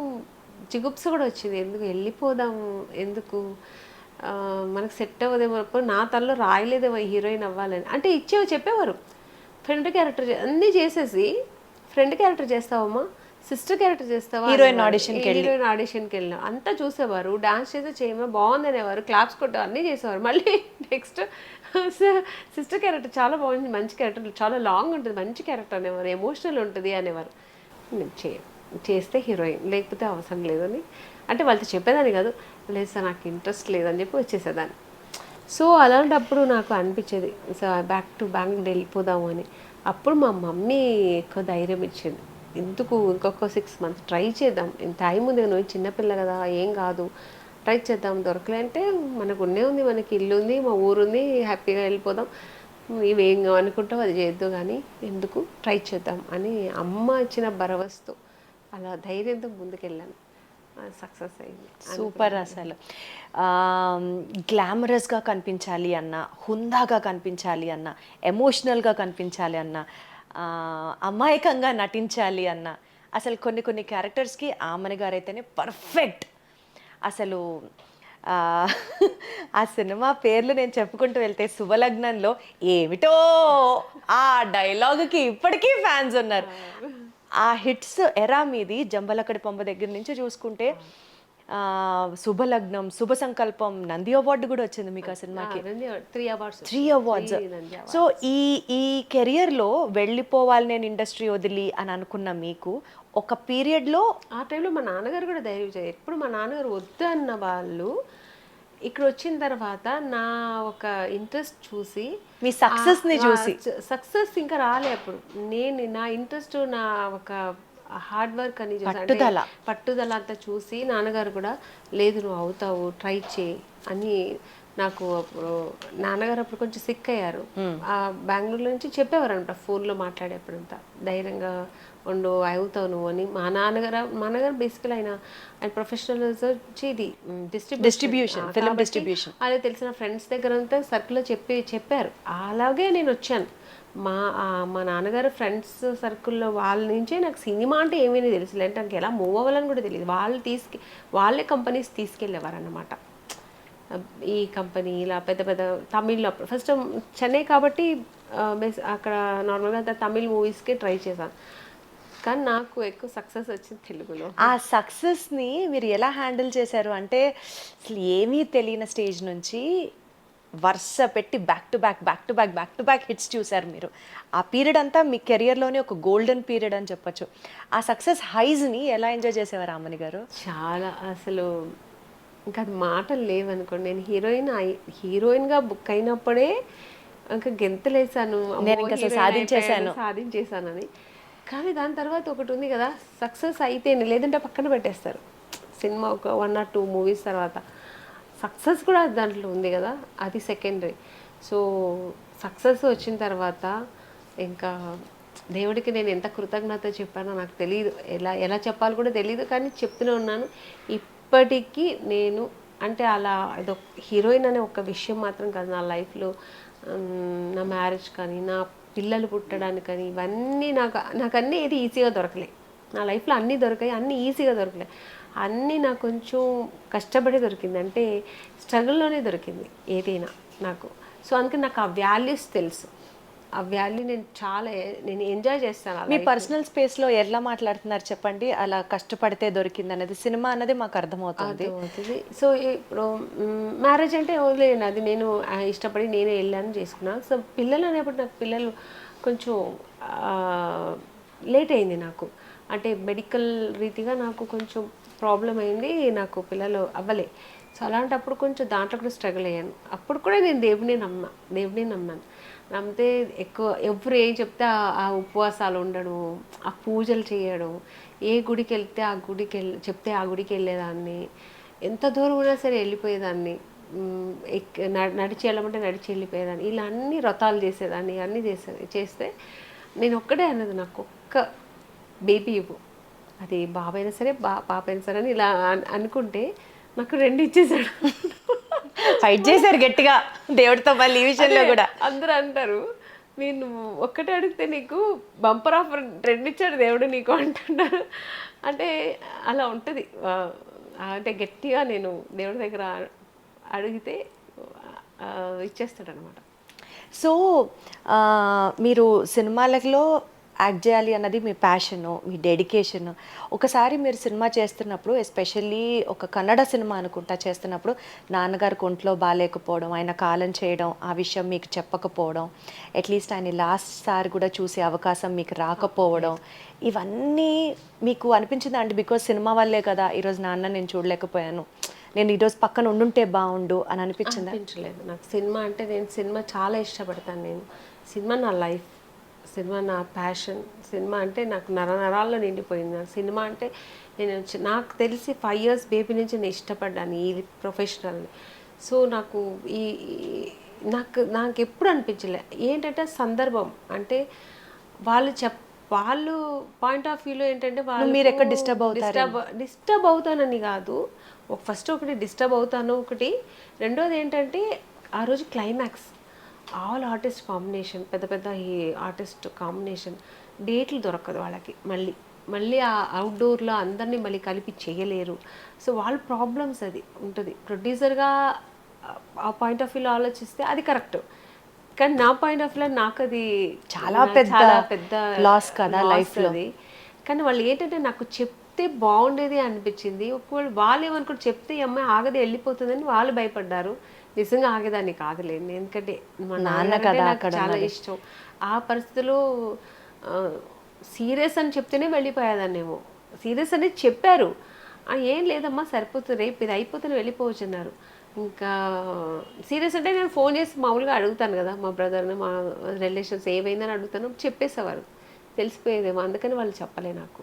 జిగుప్స కూడా వచ్చింది. ఎందుకు వెళ్ళిపోదాము, ఎందుకు మనకు సెట్ అవ్వదేమో, నా తనలో రాయలేదేమో హీరోయిన్ అవ్వాలని. అంటే చెప్పేవారు ఫ్రెండ్ క్యారెక్టర్ అన్నీ చేసేసి, ఫ్రెండ్ క్యారెక్టర్ చేస్తావమ్మా, సిస్టర్ క్యారెక్టర్ చేస్తావా, హీరోయిన్ ఆడిషన్కి వెళ్ళినా అంతా చూసేవారు, డాన్స్ చేస్తే చేయమా బాగుంది అనేవారు, క్లాప్స్ కొట్టే అన్నీ చేసేవారు. మళ్ళీ నెక్స్ట్ సిస్టర్ క్యారెక్టర్ చాలా బాగుంది, మంచి క్యారెక్టర్, చాలా లాంగ్ ఉంటుంది, మంచి క్యారెక్టర్ అనేవారు, ఎమోషనల్ ఉంటుంది అనేవారు. చేస్తే హీరోయిన్, లేకపోతే అవసరం లేదని అంటే వాళ్ళతో చెప్పేదాన్ని కాదు, లేదు సార్ నాకు ఇంట్రెస్ట్ లేదని చెప్పి వచ్చేసేదాన్ని. సో అలాంటప్పుడు నాకు అనిపించేది బ్యాక్ టు బెంగళూరు వెళ్ళిపోదాము అని. అప్పుడు మా మమ్మీ ఎక్కువ ధైర్యం ఇచ్చింది, ఎందుకు ఇంకొక 6 months ట్రై చేద్దాం, టైం ఉంది, నువ్వు చిన్నపిల్ల కదా ఏం కాదు, ట్రై చేద్దాం, దొరకలే అంటే మనకు ఉంది, మనకి ఇల్లు ఉంది, మా ఊరుంది, హ్యాపీగా వెళ్ళిపోదాం, ఇవేం అనుకుంటావు అది చేద్దు కానీ ఎందుకు ట్రై చేద్దాం అని అమ్మ ఇచ్చిన భరవసతో అలా ధైర్యంతో ముందుకెళ్ళాను. సక్సెస్ అయింది. సూపర్. అసలు గ్లామరస్గా కనిపించాలి అన్న, హుందాగా కనిపించాలి అన్న, ఎమోషనల్గా కనిపించాలి అన్న, అమాయకంగా నటించాలి అన్న, అసలు కొన్ని క్యారెక్టర్స్కి ఆమని గారు అయితేనే పర్ఫెక్ట్. అసలు ఆ, ఆ సినిమా పేర్లు నేను చెప్పుకుంటూ వెళ్తే శుభలగ్నంలో ఏమిటో ఆ డైలాగుకి ఇప్పటికీ ఫ్యాన్స్ ఉన్నారు. ఆ హిట్స్ ఎరా మీది జంబలకడి పొంబ దగ్గర నుంచి చూసుకుంటే ఆ, శుభలగ్నం, శుభ సంకల్పం, నంది అవార్డు కూడా వచ్చింది మీకు ఆ సినిమాకి. 3 అవార్డ్స్ 3 అవార్డ్స్. సో ఈ ఈ కెరియర్లో వెళ్ళిపోవాలి నేను ఇండస్ట్రీ వదిలి అని అనుకున్న మీకు ఒక పీరియడ్లో ఆ టైంలో మా నాన్నగారు కూడా ధైర్యం చేయాలి. ఎప్పుడు మా నాన్నగారు వద్దు అన్న వాళ్ళు ఇక్కడ వచ్చిన తర్వాత నా ఒక ఇంట్రెస్ట్ చూసి, మీ సక్సెస్ని చూసి సక్సెస్ ఇంకా రాలే అప్పుడు. నేను నా ఇంట్రెస్ట్, నా ఒక హార్డ్ వర్క్ అని చూసి, అంటే పట్టుదల. పట్టుదల అంతా చూసి నాన్నగారు కూడా లేదు నువ్వు అవుతావు ట్రై చేయి అని నాకు అప్పుడు నాన్నగారు అప్పుడు కొంచెం సిక్ అయ్యారు. ఆ బెంగళూరు నుంచి చెప్పేవారు అనమాట ఫోన్లో మాట్లాడేప్పుడంతా ధైర్యంగా ఉండు అవుతావు నువ్వు అని. Ah, మా నాన్నగారు బేసికల్ ఆయన ప్రొఫెషనల్ వచ్చి ఇది Distribution, film distribution. అదే తెలిసిన ఫ్రెండ్స్ దగ్గర అంతా సర్కిల్లో చెప్పారు. అలాగే నేను వచ్చాను. మా నాన్నగారు ఫ్రెండ్స్ సర్కిల్లో వాళ్ళ నుంచే నాకు సినిమా అంటే ఏమీ తెలుసు, అంటే నాకు ఎలా మూవ్ అవ్వాలని కూడా తెలియదు. వాళ్ళే కంపెనీస్ తీసుకెళ్ళేవారు అన్నమాట. ఈ కంపెనీ ఇలా పెద్ద పెద్ద తమిళ్లో ఫస్ట్ చెన్నై కాబట్టి అక్కడ నార్మల్గా అంతా తమిళ్ మూవీస్కి ట్రై చేశాను. కానీ నాకు ఎక్కువ సక్సెస్ వచ్చింది తెలుగులో. ఆ సక్సెస్ని మీరు ఎలా హ్యాండిల్ చేశారు అంటే అసలు ఏమీ తెలియని స్టేజ్ నుంచి వరుస పెట్టి బ్యాక్ టు బ్యాక్ హిట్స్ చూశారు మీరు. ఆ పీరియడ్ అంతా మీ కెరియర్లోనే ఒక గోల్డెన్ పీరియడ్ అని చెప్పొచ్చు. ఆ సక్సెస్ హైజ్ని ఎలా ఎంజాయ్ చేసేవారు అమ్మని గారు? చాలా అసలు ఇంకా అది మాటలు లేవనుకోండి. నేను హీరోయిన్గా బుక్ అయినప్పుడే ఇంకా గెంతులేసాను, నేను ఇంకా సాధించేసానని. కానీ దాని తర్వాత ఒకటి ఉంది కదా, సక్సెస్ అయితేనే, లేదంటే పక్కన పెట్టేస్తారు సినిమా. ఒక 1 or 2 మూవీస్ తర్వాత సక్సెస్ కూడా దాంట్లో ఉంది కదా, అది సెకండరీ. సో సక్సెస్ వచ్చిన తర్వాత ఇంకా దేవుడికి నేను ఎంత కృతజ్ఞత చెప్పానో నాకు తెలియదు, ఎలా చెప్పాలో కూడా తెలియదు. కానీ చెప్తూనే ఉన్నాను ఇప్పటికీ. నేను అంటే అలా అదొక హీరోయిన్ అనే ఒక విషయం మాత్రం కాదు నా లైఫ్లో. నా మ్యారేజ్ కానీ, నా పిల్లలు పుట్టడానికి కానీ, ఇవన్నీ నాకు అన్నీ ఏది ఈజీగా దొరకలే. నా లైఫ్లో అన్నీ దొరికాయి, అన్నీ ఈజీగా దొరకలే. అన్నీ నాకు కొంచెం కష్టపడి దొరికింది, అంటే స్ట్రగుల్లోనే దొరికింది ఏదైనా నాకు. సో అందుకని నాకు ఆ వాల్యూస్ తెలుసు. ఆ వాల్యూ నేను ఎంజాయ్ చేస్తాను. మీ పర్సనల్ స్పేస్లో ఎలా మాట్లాడుతున్నారు చెప్పండి, అలా కష్టపడితే దొరికింది అనేది. సినిమా అనేది మాకు అర్థమవుతుంది. సో ఇప్పుడు మ్యారేజ్ అంటే వదిలేయండి, అది నేను ఇష్టపడి నేనే వెళ్ళాను చేసుకున్నాను. సో పిల్లలు అనేప్పుడు నాకు పిల్లలు కొంచెం లేట్ అయింది నాకు, అంటే మెడికల్ రీతిగా నాకు కొంచెం ప్రాబ్లం అయింది, నాకు పిల్లలు అవ్వలే. సో అలాంటప్పుడు కొంచెం దాంట్లో కూడా స్ట్రగుల్ అయ్యాను. అప్పుడు కూడా నేను దేవుడిని నమ్మాను. నమ్మితే ఎక్కువ ఎవరు ఏం చెప్తే ఆ ఉపవాసాలు ఉండడం, ఆ పూజలు చేయడం, ఏ గుడికి వెళ్తే చెప్తే ఆ గుడికి వెళ్ళేదాన్ని, ఎంత దూరం ఉన్నా సరే వెళ్ళిపోయేదాన్ని, నడిచి వెళ్ళమంటే నడిచి వెళ్ళిపోయేదాన్ని, ఇలా అన్ని వ్రతాలు చేసేదాన్ని, అన్నీ చేస్తే నేను ఒక్కడే అన్నది, నాకు ఒక్క బేబీ ఇవ్వు, అది బాబైనా సరే పాప అయినా సరే అని ఇలా అనుకుంటే నాకు 2 ఇచ్చేసాడు. ఫైట్ చేశారు గట్టిగా దేవుడితో మళ్ళీ ఈ విషయంలో కూడా. అందరూ అంటారు నేను ఒక్కటే అడిగితే నీకు బంపర్ ఆఫర్ 2 ఇచ్చాడు దేవుడు నీకు అంటున్నారు. అంటే అలా ఉంటుంది. అంటే గట్టిగా నేను దేవుడి దగ్గర అడిగితే ఇచ్చేస్తాడు అనమాట. సో మీరు సినిమాలలో యాక్ట్ చేయాలి అన్నది మీ ప్యాషను, మీ డెడికేషన్. ఒకసారి మీరు సినిమా చేస్తున్నప్పుడు, ఎస్పెషల్లీ ఒక కన్నడ సినిమా అనుకుంటా చేస్తున్నప్పుడు, నాన్నగారికి ఒంట్లో బాగాలేకపోవడం, ఆయన కాలం చేయడం, ఆ విషయం మీకు చెప్పకపోవడం, అట్లీస్ట్ ఆయన లాస్ట్ సారి కూడా చూసే అవకాశం మీకు రాకపోవడం, ఇవన్నీ మీకు అనిపించిందా అండి? బికాజ్ సినిమా వల్లే కదా ఈరోజు నాన్న నేను చూడలేకపోయాను, నేను ఈరోజు పక్కన ఉండుంటే బాగుండు అని అనిపించిందా? అనిపించలేదు నాకు. సినిమా అంటే నేను సినిమా చాలా ఇష్టపడతాను. నేను సినిమా నా లైఫ్, సినిమా నా ప్యాషన్. సినిమా అంటే నాకు నరాల్లో నిండిపోయింది. నాకు సినిమా అంటే నాకు తెలిసి 5 years బేబీ నుంచి నేను ఇష్టపడ్డాను ఈ ప్రొఫెషనల్ని. సో నాకు ఎప్పుడు అనిపించలే. ఏంటంటే సందర్భం, అంటే వాళ్ళు పాయింట్ ఆఫ్ వ్యూలో ఏంటంటే మీరు ఎక్కడ డిస్టర్బ్ అవుతానని కాదు. ఫస్ట్ ఒకటి డిస్టర్బ్ అవుతాను, ఒకటి. రెండోది ఏంటంటే ఆ రోజు క్లైమాక్స్, ఆల్ ఆర్టిస్ట్ కాంబినేషన్, పెద్ద ఈ ఆర్టిస్ట్ కాంబినేషన్, డేట్లు దొరకదు వాళ్ళకి మళ్ళీ. మళ్ళీ ఆ అవుట్డోర్లో అందరినీ మళ్ళీ కలిపి చేయలేరు. సో వాళ్ళ ప్రాబ్లమ్స్ అది ఉంటుంది. ప్రొడ్యూసర్గా ఆ పాయింట్ ఆఫ్ వ్యూలో ఆలోచిస్తే అది కరెక్ట్. కానీ నా పాయింట్ ఆఫ్ వ్యూలో నాకు అది చాలా పెద్ద లాస్ కదా లైఫ్లో. అది. కానీ వాళ్ళు ఏంటంటే నాకు చెప్తే బాగుండేది అనిపించింది. ఒకవేళ వాళ్ళు ఏమనుకుంటే చెప్తే ఈ అమ్మాయి ఆగది వెళ్ళిపోతుందని వాళ్ళు భయపడ్డారు. నిజంగా ఆగేదాన్ని కాదులేండి. ఎందుకంటే మా నాన్న కదా నాకు చాలా ఇష్టం. ఆ పరిస్థితిలో సీరియస్ అని చెప్తేనే వెళ్ళిపోయేదాన్నేమో. సీరియస్ అనేది చెప్పారు. ఏం లేదమ్మా సరిపోతుంది, రేపు ఇది అయిపోతే వెళ్ళిపోవచ్చు అన్నారు. ఇంకా సీరియస్ అంటే నేను ఫోన్ చేసి మామూలుగా అడుగుతాను కదా, మా బ్రదర్ని, మా రిలేషన్స్ ఏమైందని అడుగుతాను, చెప్పేసేవారు. తెలిసిపోయేదేమో, అందుకని వాళ్ళు చెప్పలే నాకు.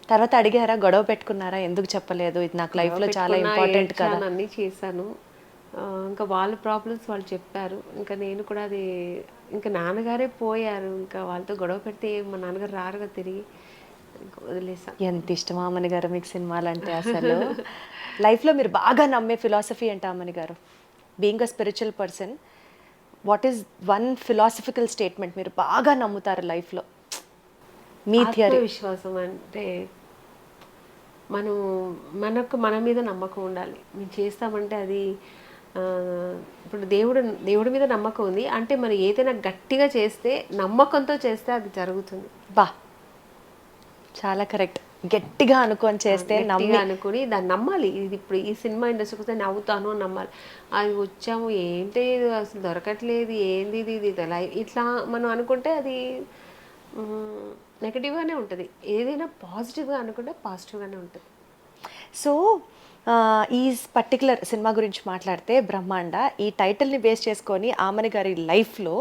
తర్వాత అడిగారా, గొడవ పెట్టుకున్నారా, ఎందుకు చెప్పలేదు, ఇది నాకు లైఫ్లో చాలా ఇంపార్టెంట్ కదా? అన్నీ చేశాను. ఇంకా వాళ్ళ ప్రాబ్లమ్స్ వాళ్ళు చెప్పారు. ఇంకా నేను కూడా అది, ఇంకా నాన్నగారే పోయారు. ఇంకా వాళ్ళతో గొడవ పెడితే మా నాన్నగారు రారుగా తిరిగి, ఇంకా వదిలేసాను. ఎంత ఇష్టమా అమ్మని గారు మీకు సినిమాలు అంటే అసలు? లైఫ్లో మీరు బాగా నమ్మే ఫిలాసఫీ అంటే అమ్మని గారు, being a spiritual person, what is one philosophical statement మీరు బాగా నమ్ముతారు లైఫ్లో? మీ థియరీ. విశ్వాసం అంటే మనకు మన మీద నమ్మకం ఉండాలి. మేము చేస్తామంటే అది ఇప్పుడు దేవుడి మీద నమ్మకం ఉంది అంటే మరి ఏదైనా గట్టిగా చేస్తే, నమ్మకంతో చేస్తే అది జరుగుతుంది. బా, చాలా కరెక్ట్. గట్టిగా అనుకొని చేస్తే, అనుకుని దాన్ని నమ్మాలి. ఇది ఇప్పుడు ఈ సినిమా ఇండస్ట్రీకి వస్తే నవ్వుతాను అని నమ్మాలి. అది వచ్చాము ఏంటి అసలు దొరకట్లేదు, ఏంది ఇది ఇట్లా మనం అనుకుంటే అది నెగటివ్గానే ఉంటుంది. ఏదైనా పాజిటివ్గా అనుకుంటే పాజిటివ్గానే ఉంటుంది. సో ఈ పర్టికులర్ సినిమా గురించి మాట్లాడితే, బ్రహ్మాండ ఈ టైటిల్ని బేస్ చేసుకొని ఆమని గారి లైఫ్లో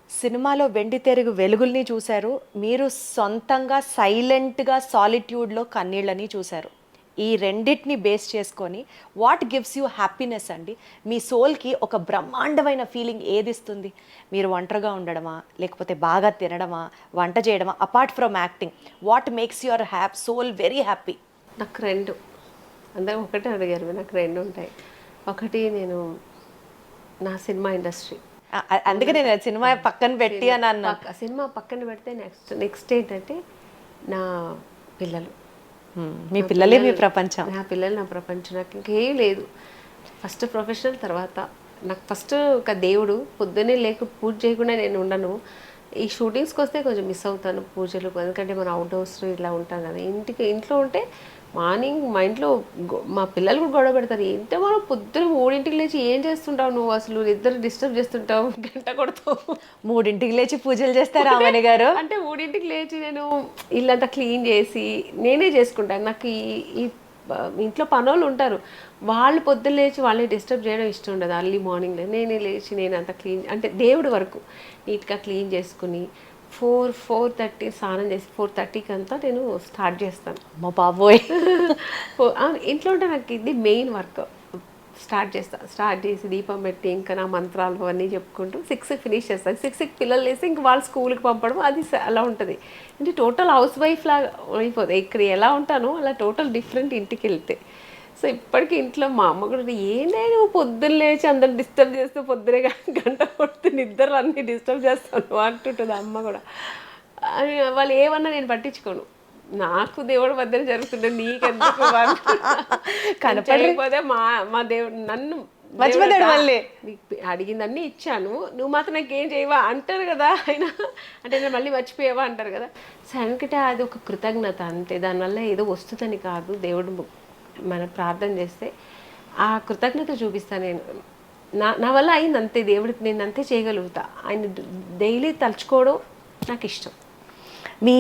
సినిమాలో వెండి తెరుగు వెలుగుల్ని చూశారు, మీరు సొంతంగా సైలెంట్గా సాలిట్యూడ్లో కన్నీళ్ళని చూశారు. ఈ రెండింటిని బేస్ చేసుకొని వాట్ గివ్స్ యూ హ్యాపీనెస్ అండి? మీ సోల్కి ఒక బ్రహ్మాండమైన ఫీలింగ్ ఏది ఇస్తుంది? మీరు ఒంటరిగా ఉండడమా, లేకపోతే బాగా తినడమా, వంట చేయడమా? Apart from acting, what makes your soul very happy? నాకు రెండు, అందరూ ఒకటే అడిగారు, నాకు రెండు ఉంటాయి. ఒకటి నేను నా సినిమా ఇండస్ట్రీ, అందుకే నేను సినిమా పక్కన పెట్టి అని అన్నా. సినిమా పక్కన పెడితే నెక్స్ట్ ఏంటంటే నా పిల్లలు. మీ పిల్లలే మీ ప్రపంచం. నా పిల్లలు నా ప్రపంచం. నాకు ఇంకేం లేదు. ఫస్ట్ ప్రొఫెషనల్, తర్వాత నాకు ఫస్ట్ ఒక దేవుడు. పొద్దున్నే లేక పూజ చేయకుండా నేను ఉండను. ఈ షూటింగ్స్కి వస్తే కొంచెం మిస్ అవుతాను పూజలు, ఎందుకంటే మనం అవుట్డోర్స్ ఇలా ఉంటాం కదా. ఇంట్లో ఉంటే మార్నింగ్ మా ఇంట్లో మా పిల్లలు కూడా గొడవ పెడతారు. ఏంటో మనం పొద్దున 3ంటికి లేచి ఏం చేస్తుంటావు నువ్వు, అసలు ఇద్దరు డిస్టర్బ్ చేస్తుంటావు, గంట కొడతావు. 3ంటికి లేచి పూజలు చేస్తారా అమ్మని గారు? అంటే 3ంటికి లేచి నేను ఇల్లంతా క్లీన్ చేసి నేనే చేసుకుంటాను. నాకు ఈ ఇంట్లో పనులు ఉంటారు, వాళ్ళు పొద్దున్న లేచి వాళ్ళని డిస్టర్బ్ చేయడం ఇష్టం ఉండదు. అర్లీ మార్నింగ్లో నేనే లేచి నేను అంతా క్లీన్, అంటే దేవుడి వరకు నీట్గా క్లీన్ చేసుకుని 4:30 స్నానం చేసి 4:30కి అంతా నేను స్టార్ట్ చేస్తాను. మా బాబోయ్, ఇంట్లో ఉంటే నాకు ఇది మెయిన్ వర్క్. స్టార్ట్ చేసి దీపం పెట్టి ఇంకా నా మంత్రాలు అవన్నీ చెప్పుకుంటూ 6కి ఫినిష్ చేస్తాను. 6కి పిల్లలు వేసి ఇంక వాళ్ళు స్కూల్కి పంపడం, అది అలా ఉంటుంది. అంటే టోటల్ హౌస్ వైఫ్ లాగా అయిపోతుంది. ఇక్కడ ఎలా ఉంటానో అలా టోటల్ డిఫరెంట్ ఇంటికి వెళ్తే. సో ఇప్పటికీ ఇంట్లో మా అమ్మ కూడా ఏందే నువ్వు పొద్దున్న లేచి అందరు డిస్టర్బ్ చేస్తూ పొద్దునే గంట కొడుతూ నిద్రలు అన్నీ డిస్టర్బ్ చేస్తాను అంటుంటుంది అమ్మ కూడా. వాళ్ళు ఏమన్నా నేను పట్టించుకోను. నాకు దేవుడి మధ్యన జరుగుతుండే, నీకెందుకు కనపడకపోతే మా దేవుడు నన్ను అడిగిందన్నీ ఇచ్చాను, నువ్వు మాత్రం నాకేం చేయవా అంటారు కదా ఆయన. అంటే నేను మళ్ళీ మర్చిపోయావా అంటారు కదా. సో అందుకంటే అది ఒక కృతజ్ఞత అంతే. దానివల్ల ఏదో వస్తుందని కాదు. దేవుడు మనం ప్రార్థన చేస్తే ఆ కృతజ్ఞత చూపిస్తాను నేను. నా వల్ల అయింది అంతే. దేవుడికి నేను అంతే చేయగలుగుతా. ఆయన డైలీ తలుచుకోవడం నాకు ఇష్టం. మీ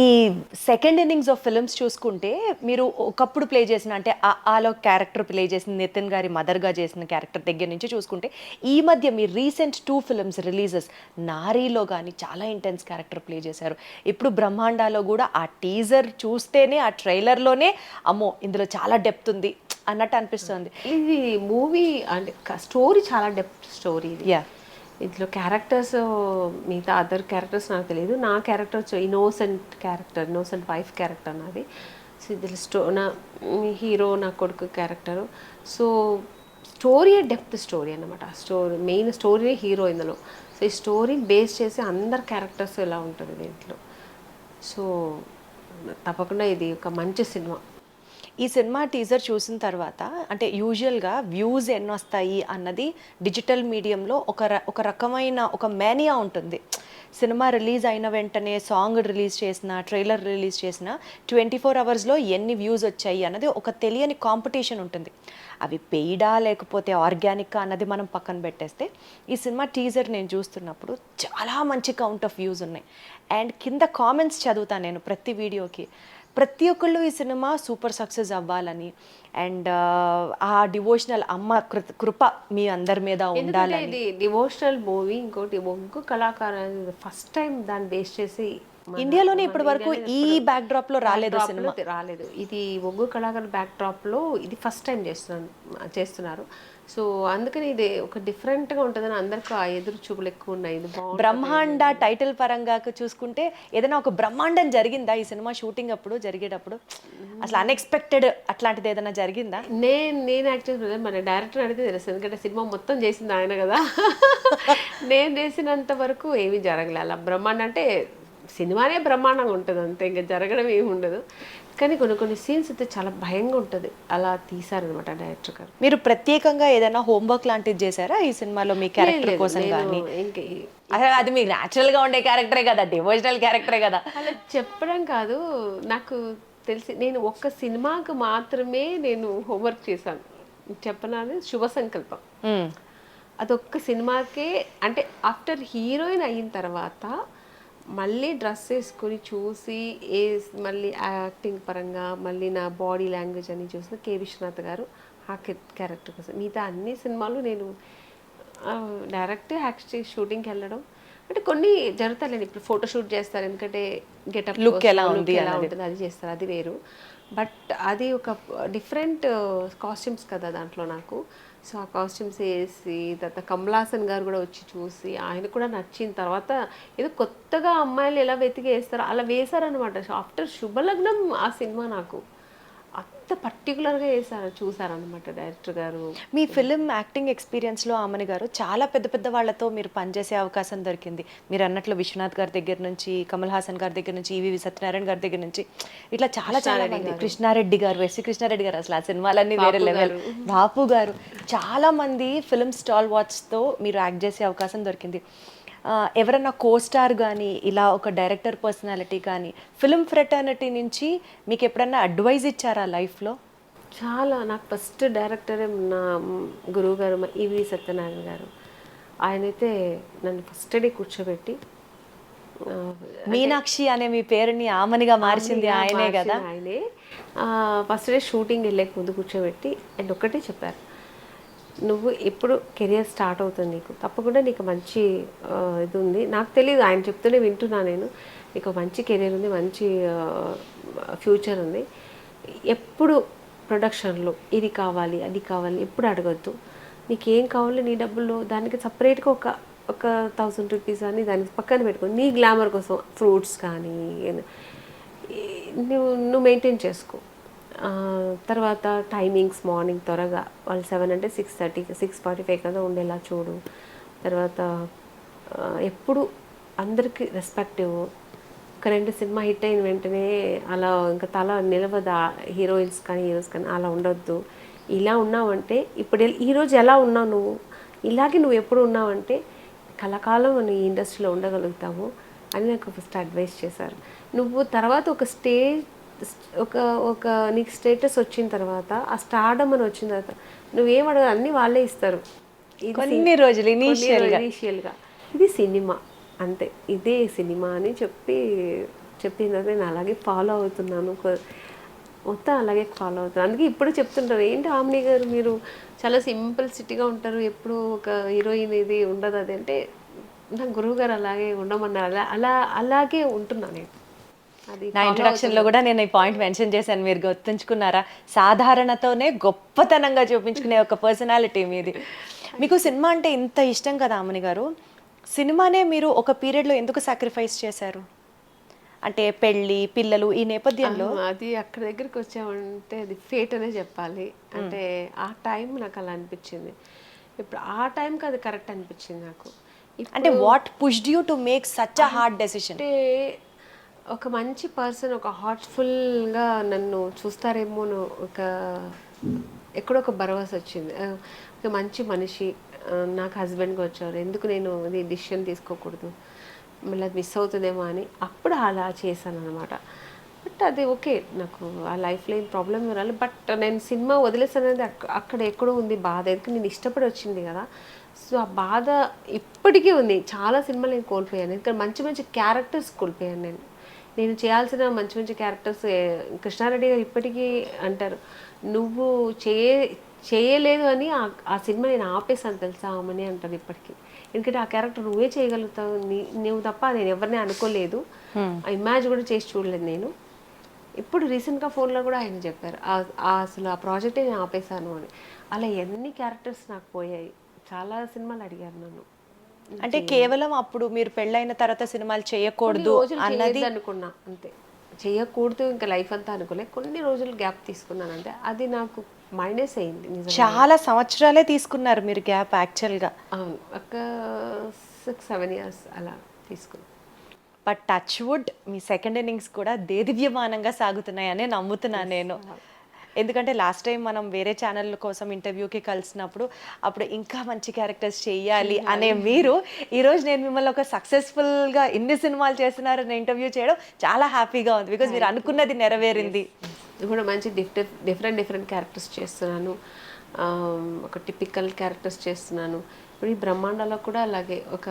సెకండ్ ఇన్నింగ్స్ ఆఫ్ ఫిల్మ్స్ చూసుకుంటే, మీరు ఒకప్పుడు ప్లే చేసిన, అంటే ఆలో క్యారెక్టర్ ప్లే చేసిన నితిన్ గారి మదర్గా చేసిన క్యారెక్టర్ దగ్గర నుంచి చూసుకుంటే, ఈ మధ్య మీ రీసెంట్ 2 ఫిల్మ్స్ రిలీజెస్, నారీలో కానీ చాలా ఇంటెన్స్ క్యారెక్టర్ ప్లే చేశారు. ఇప్పుడు బ్రహ్మాండాలో కూడా ఆ టీజర్ చూస్తేనే, ఆ ట్రైలర్లోనే అమ్మో ఇందులో చాలా డెప్త్ ఉంది అన్నట్టు అనిపిస్తుంది. ఇది మూవీ అంటే స్టోరీ చాలా డెప్త్ స్టోరీ ఇది. ఇంట్లో క్యారెక్టర్స్, మిగతా అదర్ క్యారెక్టర్స్ నాకు తెలియదు. నా క్యారెక్టర్ ఇన్నోసెంట్ వైఫ్ క్యారెక్టర్ నాది. సో ఇందులో నా హీరో నా కొడుకు character. So story depth story అనమాట. మెయిన్ స్టోరీనే హీరో ఇందులో. సో ఈ స్టోరీ బేస్ చేసి అందరు క్యారెక్టర్స్ ఎలా ఉంటుంది దీంట్లో. సో తప్పకుండా ఇది ఒక మంచి సినిమా. ఈ సినిమా టీజర్ చూసిన తర్వాత అంటే యూజువల్గా వ్యూస్ ఎన్ని వస్తాయి అన్నది డిజిటల్ మీడియంలో ఒక రకమైన ఒక మేనియా ఉంటుంది. సినిమా రిలీజ్ అయిన వెంటనే సాంగ్ రిలీజ్ చేసిన, ట్రైలర్ రిలీజ్ చేసిన 24 అవర్స్లో ఎన్ని వ్యూస్ వచ్చాయి అన్నది ఒక తెలియని కాంపిటీషన్ ఉంటుంది. అవి పెయిడా లేకపోతే ఆర్గానిక్గా అన్నది మనం పక్కన పెట్టేస్తే, ఈ సినిమా టీజర్ నేను చూస్తున్నప్పుడు చాలా మంచి కౌంట్ ఆఫ్ వ్యూస్ ఉన్నాయి. అండ్ కింద కామెంట్స్ చదువుతాను నేను ప్రతి వీడియోకి. ప్రతి ఒక్కళ్ళు ఈ సినిమా సూపర్ సక్సెస్ అవ్వాలని అండ్ ఆ డివోషనల్ అమ్మ కృప మీ అందరి మీద ఎందుకంటే ఉండాలని. ఇది డివోషనల్ మూవీ. ఇంకో కళాకారు ఫస్ట్ టైం దాన్ని బేస్ చేసి ఇండియాలోనే ఇప్పటి వరకు ఈ బ్యాక్ డ్రాప్ లో రాలేదు సినిమా. రాలేదు. ఇది ఒగ్గు కళాకారు బ్యాక్ డ్రాప్ లో ఇది ఫస్ట్ టైం చేస్తున్నారు. సో అందుకని ఇది ఒక డిఫరెంట్ గా ఉంటుందని అందరికి ఆ ఎదురు చూపులు ఎక్కువ ఉన్నాయి. ఇది బ్రహ్మాండ టైటిల్ పరంగా చూసుకుంటే ఏదైనా ఒక బ్రహ్మాండం జరిగిందా ఈ సినిమా షూటింగ్ అప్పుడు జరిగేటప్పుడు? అసలు అన్ఎక్స్పెక్టెడ్ అట్లాంటిది ఏదైనా జరిగిందా? నేను యాక్చువల్గా మన డైరెక్టర్ అడిగితే తెలుసు, ఎందుకంటే సినిమా మొత్తం చేసింది ఆయన కదా. నేను చేసినంత వరకు ఏమీ జరగలే అలా. బ్రహ్మాండం అంటే సినిమానే బ్రహ్మాండంగా ఉంటుంది అంతే, ఇంకా జరగడం ఏమి ఉండదు. కానీ కొన్ని సీన్స్ అయితే చాలా భయంగా ఉంటుంది, అలా తీసారనమాట డైరెక్టర్ గారు. మీరు ప్రత్యేకంగా ఏదైనా హోంవర్క్ లాంటిది చేశారా ఈ సినిమాలో మీ క్యారెక్టర్ కోసం? కానీ అది మీకు న్యాచురల్ గా ఉండే క్యారెక్టరే కదా, డివోషనల్ క్యారెక్టరే కదా. అలా చెప్పడం కాదు, నాకు తెలిసి నేను ఒక్క సినిమాకు మాత్రమే నేను హోంవర్క్ చేశాను. చెప్పనాలి, శుభ సంకల్పం. అదొక్క సినిమాకే, అంటే ఆఫ్టర్ హీరోయిన్ అయిన తర్వాత మళ్ళీ డ్రెస్ వేసుకొని చూసి మళ్ళీ యాక్టింగ్ పరంగా మళ్ళీ నా బాడీ లాంగ్వేజ్ అని చూసిన కే విశ్వనాథ్ గారు ఆ క్యారెక్టర్ కోసం. మిగతా అన్ని సినిమాలు నేను డైరెక్ట్ షూటింగ్కి వెళ్ళడం అంటే కొన్ని జరుగుతాయండి. ఇప్పుడు ఫోటోషూట్ చేస్తారు, ఎందుకంటే గెటప్ లుక్ ఎలా ఉంటుంది అది చేస్తారు, అది వేరు. బట్ అది ఒక డిఫరెంట్ కాస్ట్యూమ్స్ కదా దాంట్లో నాకు. సో ఆ కాస్ట్యూమ్స్ వేసి తర్వాత కమల్ హాసన్ గారు కూడా వచ్చి చూసి ఆయన కూడా నచ్చిన తర్వాత ఏదో కొత్తగా అమ్మాయిలు ఎలా వెతికి వేస్తారో అలా వేశారనమాట. ఆఫ్టర్ శుభలగ్నం ఆ సినిమా నాకు అంత పర్టికులర్గా చూసారనమాట డైరెక్టర్ గారు. మీ ఫిలిం యాక్టింగ్ ఎక్స్పీరియన్స్లో ఆమని గారు చాలా పెద్ద పెద్ద వాళ్ళతో మీరు పనిచేసే అవకాశం దొరికింది. మీరు అన్నట్లు విశ్వనాథ్ గారి దగ్గర నుంచి, కమల్ హాసన్ గారి దగ్గర నుంచి, ఈవి సత్యనారాయణ గారి దగ్గర నుంచి ఇట్లా చాలా మంది, కృష్ణారెడ్డి గారు, ఎస్వి కృష్ణారెడ్డి గారు, అసలు ఆ సినిమాలన్నీ వేరే లెవెల్, బాపు గారు, చాలా మంది ఫిలిం స్టాల్ వాచ్తో మీరు యాక్ట్ చేసే అవకాశం దొరికింది. ఎవరన్నా కోస్టార్ కానీ ఇలా ఒక డైరెక్టర్ పర్సనాలిటీ కానీ ఫిల్మ్ ఫ్రెటర్నిటీ నుంచి మీకు ఎప్పుడన్నా అడ్వైజ్ ఇచ్చారా లైఫ్లో? చాలా. నాకు ఫస్ట్ డైరెక్టరే నా గురువు గారు ఈవి సత్యనారాయణ గారు. ఆయనైతే నన్ను ఫస్ట్ డే కూర్చోబెట్టి, మీనాక్షి అనే మీ పేరుని ఆమనిగా మార్చింది ఆయనే కదా. ఆయనే ఫస్ట్ డే షూటింగ్ వెళ్ళే ముందు కూర్చోబెట్టి అండ్ ఒక్కటే చెప్పారు, నువ్వు ఎప్పుడు కెరియర్ స్టార్ట్ అవుతుంది, నీకు తప్పకుండా నీకు మంచి ఇది ఉంది. నాకు తెలియదు, ఆయన చెప్తూనే వింటున్నా నేను. నీకు మంచి కెరియర్ ఉంది, మంచి ఫ్యూచర్ ఉంది. ఎప్పుడు ప్రొడక్షన్లో ఇది కావాలి అది కావాలి ఎప్పుడు అడగద్దు. నీకు ఏం కావాలో నీ డబ్బుల్లో దానికి సపరేట్గా ఒక 1000 రూపీస్ అని దానికి పక్కన పెట్టుకో. నీ గ్లామర్ కోసం ఫ్రూట్స్ కానీ నువ్వు మెయింటైన్ చేసుకో. తర్వాత టైమింగ్స్ మార్నింగ్ త్వరగా, వాళ్ళు 7 అంటే 6:30 6:45 కదా ఉండేలా చూడు. తర్వాత ఎప్పుడు అందరికీ రెస్పెక్ట్ ఇవ్వు. ఒక 2 సినిమా హిట్ అయిన వెంటనే అలా ఇంకా తల నిలవదా హీరోయిన్స్ కానీ హీరోస్ కానీ, అలా ఉండొద్దు. ఇలా ఉన్నావంటే ఇప్పుడు ఈరోజు ఎలా ఉన్నావు నువ్వు, ఇలాగే నువ్వు ఎప్పుడు ఉన్నావంటే కలకాలం నీ ఇండస్ట్రీలో ఉండగలుగుతావు అని నాకు ఫస్ట్ అడ్వైస్ చేశారు. నువ్వు తర్వాత ఒక నీకు స్టేటస్ వచ్చిన తర్వాత, ఆ స్టార్డమ్ అని వచ్చిన తర్వాత నువ్వేం అడగ అన్నీ వాళ్ళే ఇస్తారు. కొన్ని రోజులు ఇనీషియల్గా ఇది సినిమా అంతే, ఇదే సినిమా అని చెప్పిన తర్వాత నేను అలాగే ఫాలో అవుతున్నాను, మొత్తం అలాగే ఫాలో అవుతున్నాను. అందుకే ఇప్పుడు చెప్తుంటారు, ఏంటి ఆమ్ని గారు మీరు చాలా సింపుల్సిటీగా ఉంటారు, ఎప్పుడు ఒక హీరోయిన్ ఇది ఉండదు అది అంటే, నా గురువు గారు అలాగే ఉండమన్నారు, అలాగే ఉంటున్నాను నేను. నా ఇంట్రొడక్షన్లో కూడా నేను ఈ పాయింట్ మెన్షన్ చేశాను, మీరు గుర్తుంచుకున్నారా? సాధారణతోనే గొప్పతనంగా చూపించుకునే ఒక పర్సనాలిటీ మీది. మీకు సినిమా అంటే ఇంత ఇష్టం కదా ఆమని గారు, సినిమానే మీరు ఒక పీరియడ్లో ఎందుకు సాక్రిఫైస్ చేశారు? అంటే పెళ్ళి, పిల్లలు, ఈ నేపథ్యంలో అది అక్కడ దగ్గరికి వచ్చామంటే అది ఫేట్ అనే చెప్పాలి. అంటే ఆ టైం నాకు అలా అనిపించింది. ఇప్పుడు ఆ టైంకి అది కరెక్ట్ అనిపించింది నాకు. అంటే what pushed you to make such a hard decision? అంటే ఒక మంచి పర్సన్, ఒక హార్ట్ఫుల్గా నన్ను చూస్తారేమో ఒక ఎక్కడో ఒక భరోసా వచ్చింది. ఒక మంచి మనిషి నాకు హస్బెండ్గా వచ్చారు, ఎందుకు నేను ఇది డిసిషన్ తీసుకోకూడదు, మళ్ళీ అది మిస్ అవుతుందేమో అని అప్పుడు అలా చేశాను అనమాట. బట్ అది ఓకే, నాకు ఆ లైఫ్లో ఏం ప్రాబ్లం రాలేదు. బట్ నేను సినిమా వదిలేసానది అక్కడ ఎక్కడో ఉంది బాధ, ఎందుకంటే నేను ఇష్టపడి వచ్చింది కదా. సో ఆ బాధ ఇప్పటికీ ఉంది. చాలా సినిమాలు నేను కోల్పోయాను, ఎందుకంటే మంచి మంచి క్యారెక్టర్స్ కోల్పోయాను నేను చేయాల్సిన మంచి మంచి క్యారెక్టర్స్. కృష్ణారెడ్డి గారు ఇప్పటికీ అంటారు, నువ్వు చేయలేదు అని ఆ సినిమా నేను ఆపేసాను తెలుసా ఆమెని అంటారు ఇప్పటికీ. ఎందుకంటే ఆ క్యారెక్టర్ నువ్వే చేయగలుగుతావు, నువ్వు తప్ప నేను ఎవరిని అనుకోలేదు, ఆ ఇమాజ్ కూడా చేసి చూడలేదు నేను. ఇప్పుడు రీసెంట్గా ఫోన్లో కూడా ఆయన చెప్పారు అసలు ఆ ప్రాజెక్టే నేను ఆపేశాను అని. అలా ఎన్ని క్యారెక్టర్స్ నాకు పోయాయి. చాలా సినిమాలు అడిగారు నన్ను. అంటే కేవలం అప్పుడు మీరు పెళ్ళైన తర్వాత సినిమాలు చేయకూడదు అన్నది అనుకున్నా అంతే, చేయకూడదు ఇంకా లైఫ్ అంతా అనుకోలే, కొన్ని రోజులు గ్యాప్ తీసుకున్నాను అంతే. అది నాకు మైనస్ అయింది నిజంగా. చాలా సంవత్సరాలే తీసుకున్నారు మీరు గ్యాప్ యాక్చువల్గా. అవును, ఒక 6-7 years అలా తీసుకున్నాను. But touch wood me second innings కూడా దేదివ్యమానంగా సాగుతున్నాయని నమ్ముతున్నాను నేను. ఎందుకంటే లాస్ట్ టైం మనం వేరే ఛానల్ కోసం ఇంటర్వ్యూకి కలిసినప్పుడు అప్పుడు ఇంకా మంచి క్యారెక్టర్స్ చేయాలి అనే మీరు ఈరోజు నేను మిమ్మల్ని ఒక సక్సెస్ఫుల్గా ఇన్ని సినిమాలు చేస్తున్నారని ఇంటర్వ్యూ చేయడం చాలా హ్యాపీగా ఉంది. బికాజ్ మీరు అనుకున్నది నెరవేరింది. ఇప్పుడు మంచి డిఫరెంట్ క్యారెక్టర్స్ చేస్తున్నాను, ఒక టిపికల్ క్యారెక్టర్స్ చేస్తున్నాను. ఇప్పుడు ఈ బ్రహ్మాండాలో కూడా అలాగే ఒక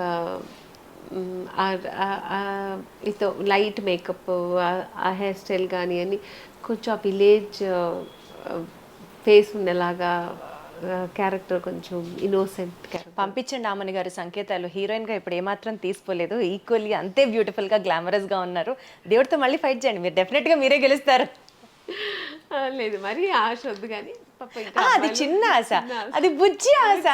ఇతో లైట్ మేకప్, ఆ హెయిర్ స్టైల్ కానీ అని కొంచెం ఆ విలేజ్ ఫేస్ ఉండేలాగా క్యారెక్టర్, కొంచెం ఇన్నోసెంట్ క్యారెక్టర్. పంపించండి ఆమని గారు సంకేతాలు. హీరోయిన్గా ఇప్పుడు ఏమాత్రం తీసుకోలేదు, ఈక్వల్లీ అంతే బ్యూటిఫుల్గా గ్లామరస్గా ఉన్నారు. దేవుడితో మళ్ళీ ఫైట్ చేయండి, మీరు డెఫినెట్గా మీరే గెలుస్తారు. లేదు మరి ఆశ వద్దు కానీ అది చిన్న ఆశ, అది బుజ్జి ఆశ.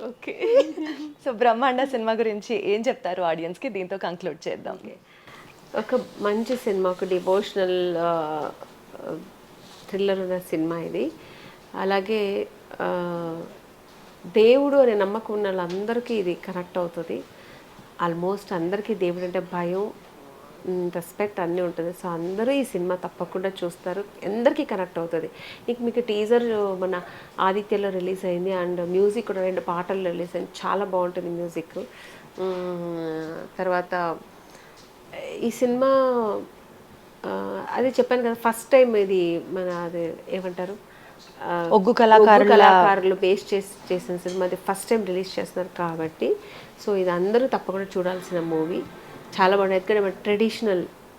ఓకే. సో బ్రహ్మాండ సినిమా గురించి ఏం చెప్తారు ఆడియన్స్కి? దీంతో కంక్లూడ్ చేద్దాం. ఒక మంచి సినిమా, ఒక డివోషనల్ థ్రిల్లర్ ఉన్న సినిమా ఇది. అలాగే దేవుడు అనే నమ్మకం ఉన్న వాళ్ళందరికీ ఇది కనెక్ట్ అవుతుంది. ఆల్మోస్ట్ అందరికీ దేవుడు అంటే భయం, రెస్పెక్ట్ అన్నీ ఉంటుంది. సో అందరూ ఈ సినిమా తప్పకుండా చూస్తారు, అందరికీ కనెక్ట్ అవుతుంది. మీకు టీజర్ మన ఆదిత్యలో రిలీజ్ అయింది, అండ్ మ్యూజిక్ కూడా 2 పాటలు రిలీజ్ అయింది, చాలా బాగుంటుంది మ్యూజిక్. తర్వాత ఈ సినిమా అది చెప్పాను కదా, ఫస్ట్ టైం ఇది మన అది ఏమంటారు ఒగ్గు కళాకారులు బేస్ చేసిన సినిమా, అది ఫస్ట్ టైం రిలీజ్ చేస్తున్నారు కాబట్టి సో ఇది అందరూ తప్పకుండా చూడాల్సిన మూవీ. చాలా బాగుంది, ఎందుకంటే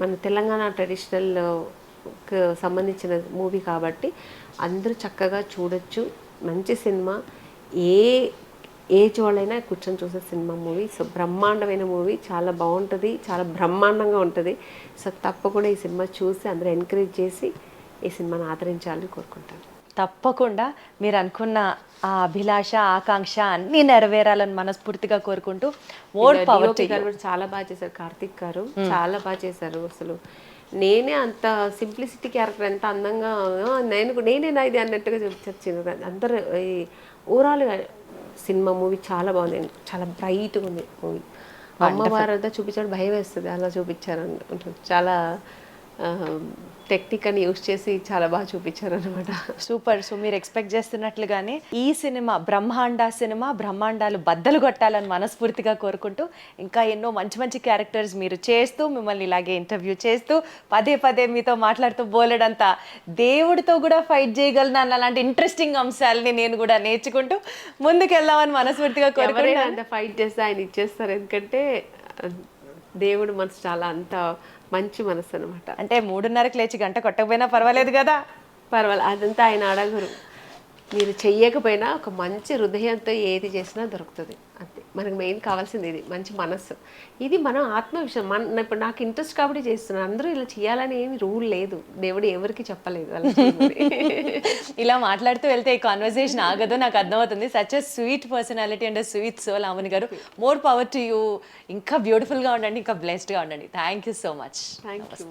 మన తెలంగాణ ట్రెడిషనల్ సంబంధించిన మూవీ కాబట్టి అందరూ చక్కగా చూడొచ్చు. మంచి సినిమా, ఏ ఏజ్ వాళ్ళైనా కూర్చొని చూసే సినిమా మూవీ. సో బ్రహ్మాండమైన మూవీ, చాలా బాగుంటుంది, చాలా బ్రహ్మాండంగా ఉంటుంది. సో తప్పకుండా ఈ సినిమా చూసి అందరూ ఎంకరేజ్ చేసి ఈ సినిమాని ఆదరించాలని కోరుకుంటాను. తప్పకుండా మీరు అనుకున్న ఆ అభిలాష, ఆకాంక్ష అన్నీ నెరవేరాలని మనస్ఫూర్తిగా కోరుకుంటూ మోర్ పవర్ టు యు. చాలా బాగా చేశారు కార్తిక్ గారు, చాలా బాగా చేశారు. అసలు నేనే అంత సింప్లిసిటీ క్యారెక్టర్ ఎంత అందంగా నేనేనా ఇది అన్నట్టుగా చూపించారు అందరూ. ఈ ఓవరాల్గా సినిమా మూవీ చాలా బాగుంది, చాలా బ్రైట్గా ఉంది మూవీ. అమ్మవారు అంతా చూపించాడు, భయం వేస్తుంది అలా చూపించారు. చాలా టెక్నిక్ అని యూజ్ చేసి చాలా బాగా చూపించారు అనమాట. సూపర్. సో మీరు ఎక్స్పెక్ట్ చేస్తున్నట్లుగానే ఈ సినిమా బ్రహ్మాండాలు బద్దలు కొట్టాలని మనస్ఫూర్తిగా కోరుకుంటూ ఇంకా ఎన్నో మంచి మంచి క్యారెక్టర్స్ మీరు చేస్తూ, మిమ్మల్ని ఇలాగే ఇంటర్వ్యూ చేస్తూ, పదే మీతో మాట్లాడుతూ బోలెడంతా దేవుడితో కూడా ఫైట్ చేయగలను అన్న అలాంటి ఇంట్రెస్టింగ్ అంశాలని నేను కూడా నేర్చుకుంటూ ముందుకెళ్దామని మనస్ఫూర్తిగా కోరుకుంటూ. అంత ఫైట్ చేస్తే ఆయన ఇచ్చేస్తారు, ఎందుకంటే దేవుడు మనసు చాలా అంత మంచి మనసు అనమాట. అంటే 3:30కి లేచి గంట కొట్టకపోయినా పర్వాలేదు కదా. పర్వాలేదు, అదంతా ఆయన అడగరు. మీరు చెయ్యకపోయినా ఒక మంచి హృదయంతో ఏది చేసినా దొరుకుతుంది అంతే. మనకు మెయిన్ కావాల్సింది ఇది, మంచి మనస్సు. ఇది మనం ఆత్మవిషయం. ఇప్పుడు నాకు ఇంట్రెస్ట్ కాబట్టి చేస్తున్నాను. అందరూ ఇలా చేయాలని ఏమి రూల్ లేదు, దేవుడు ఎవరికి చెప్పలేదు. ఇలా మాట్లాడుతూ వెళ్తే ఈ కాన్వర్సేషన్ ఆగదు, నాకు అర్థమవుతుంది. Such a sweet personality and sweet soul Aamani garu. More power to you. ఇంకా బ్యూటిఫుల్గా ఉండండి, ఇంకా బ్లెస్డ్గా ఉండండి. Thank you so much. Thank you.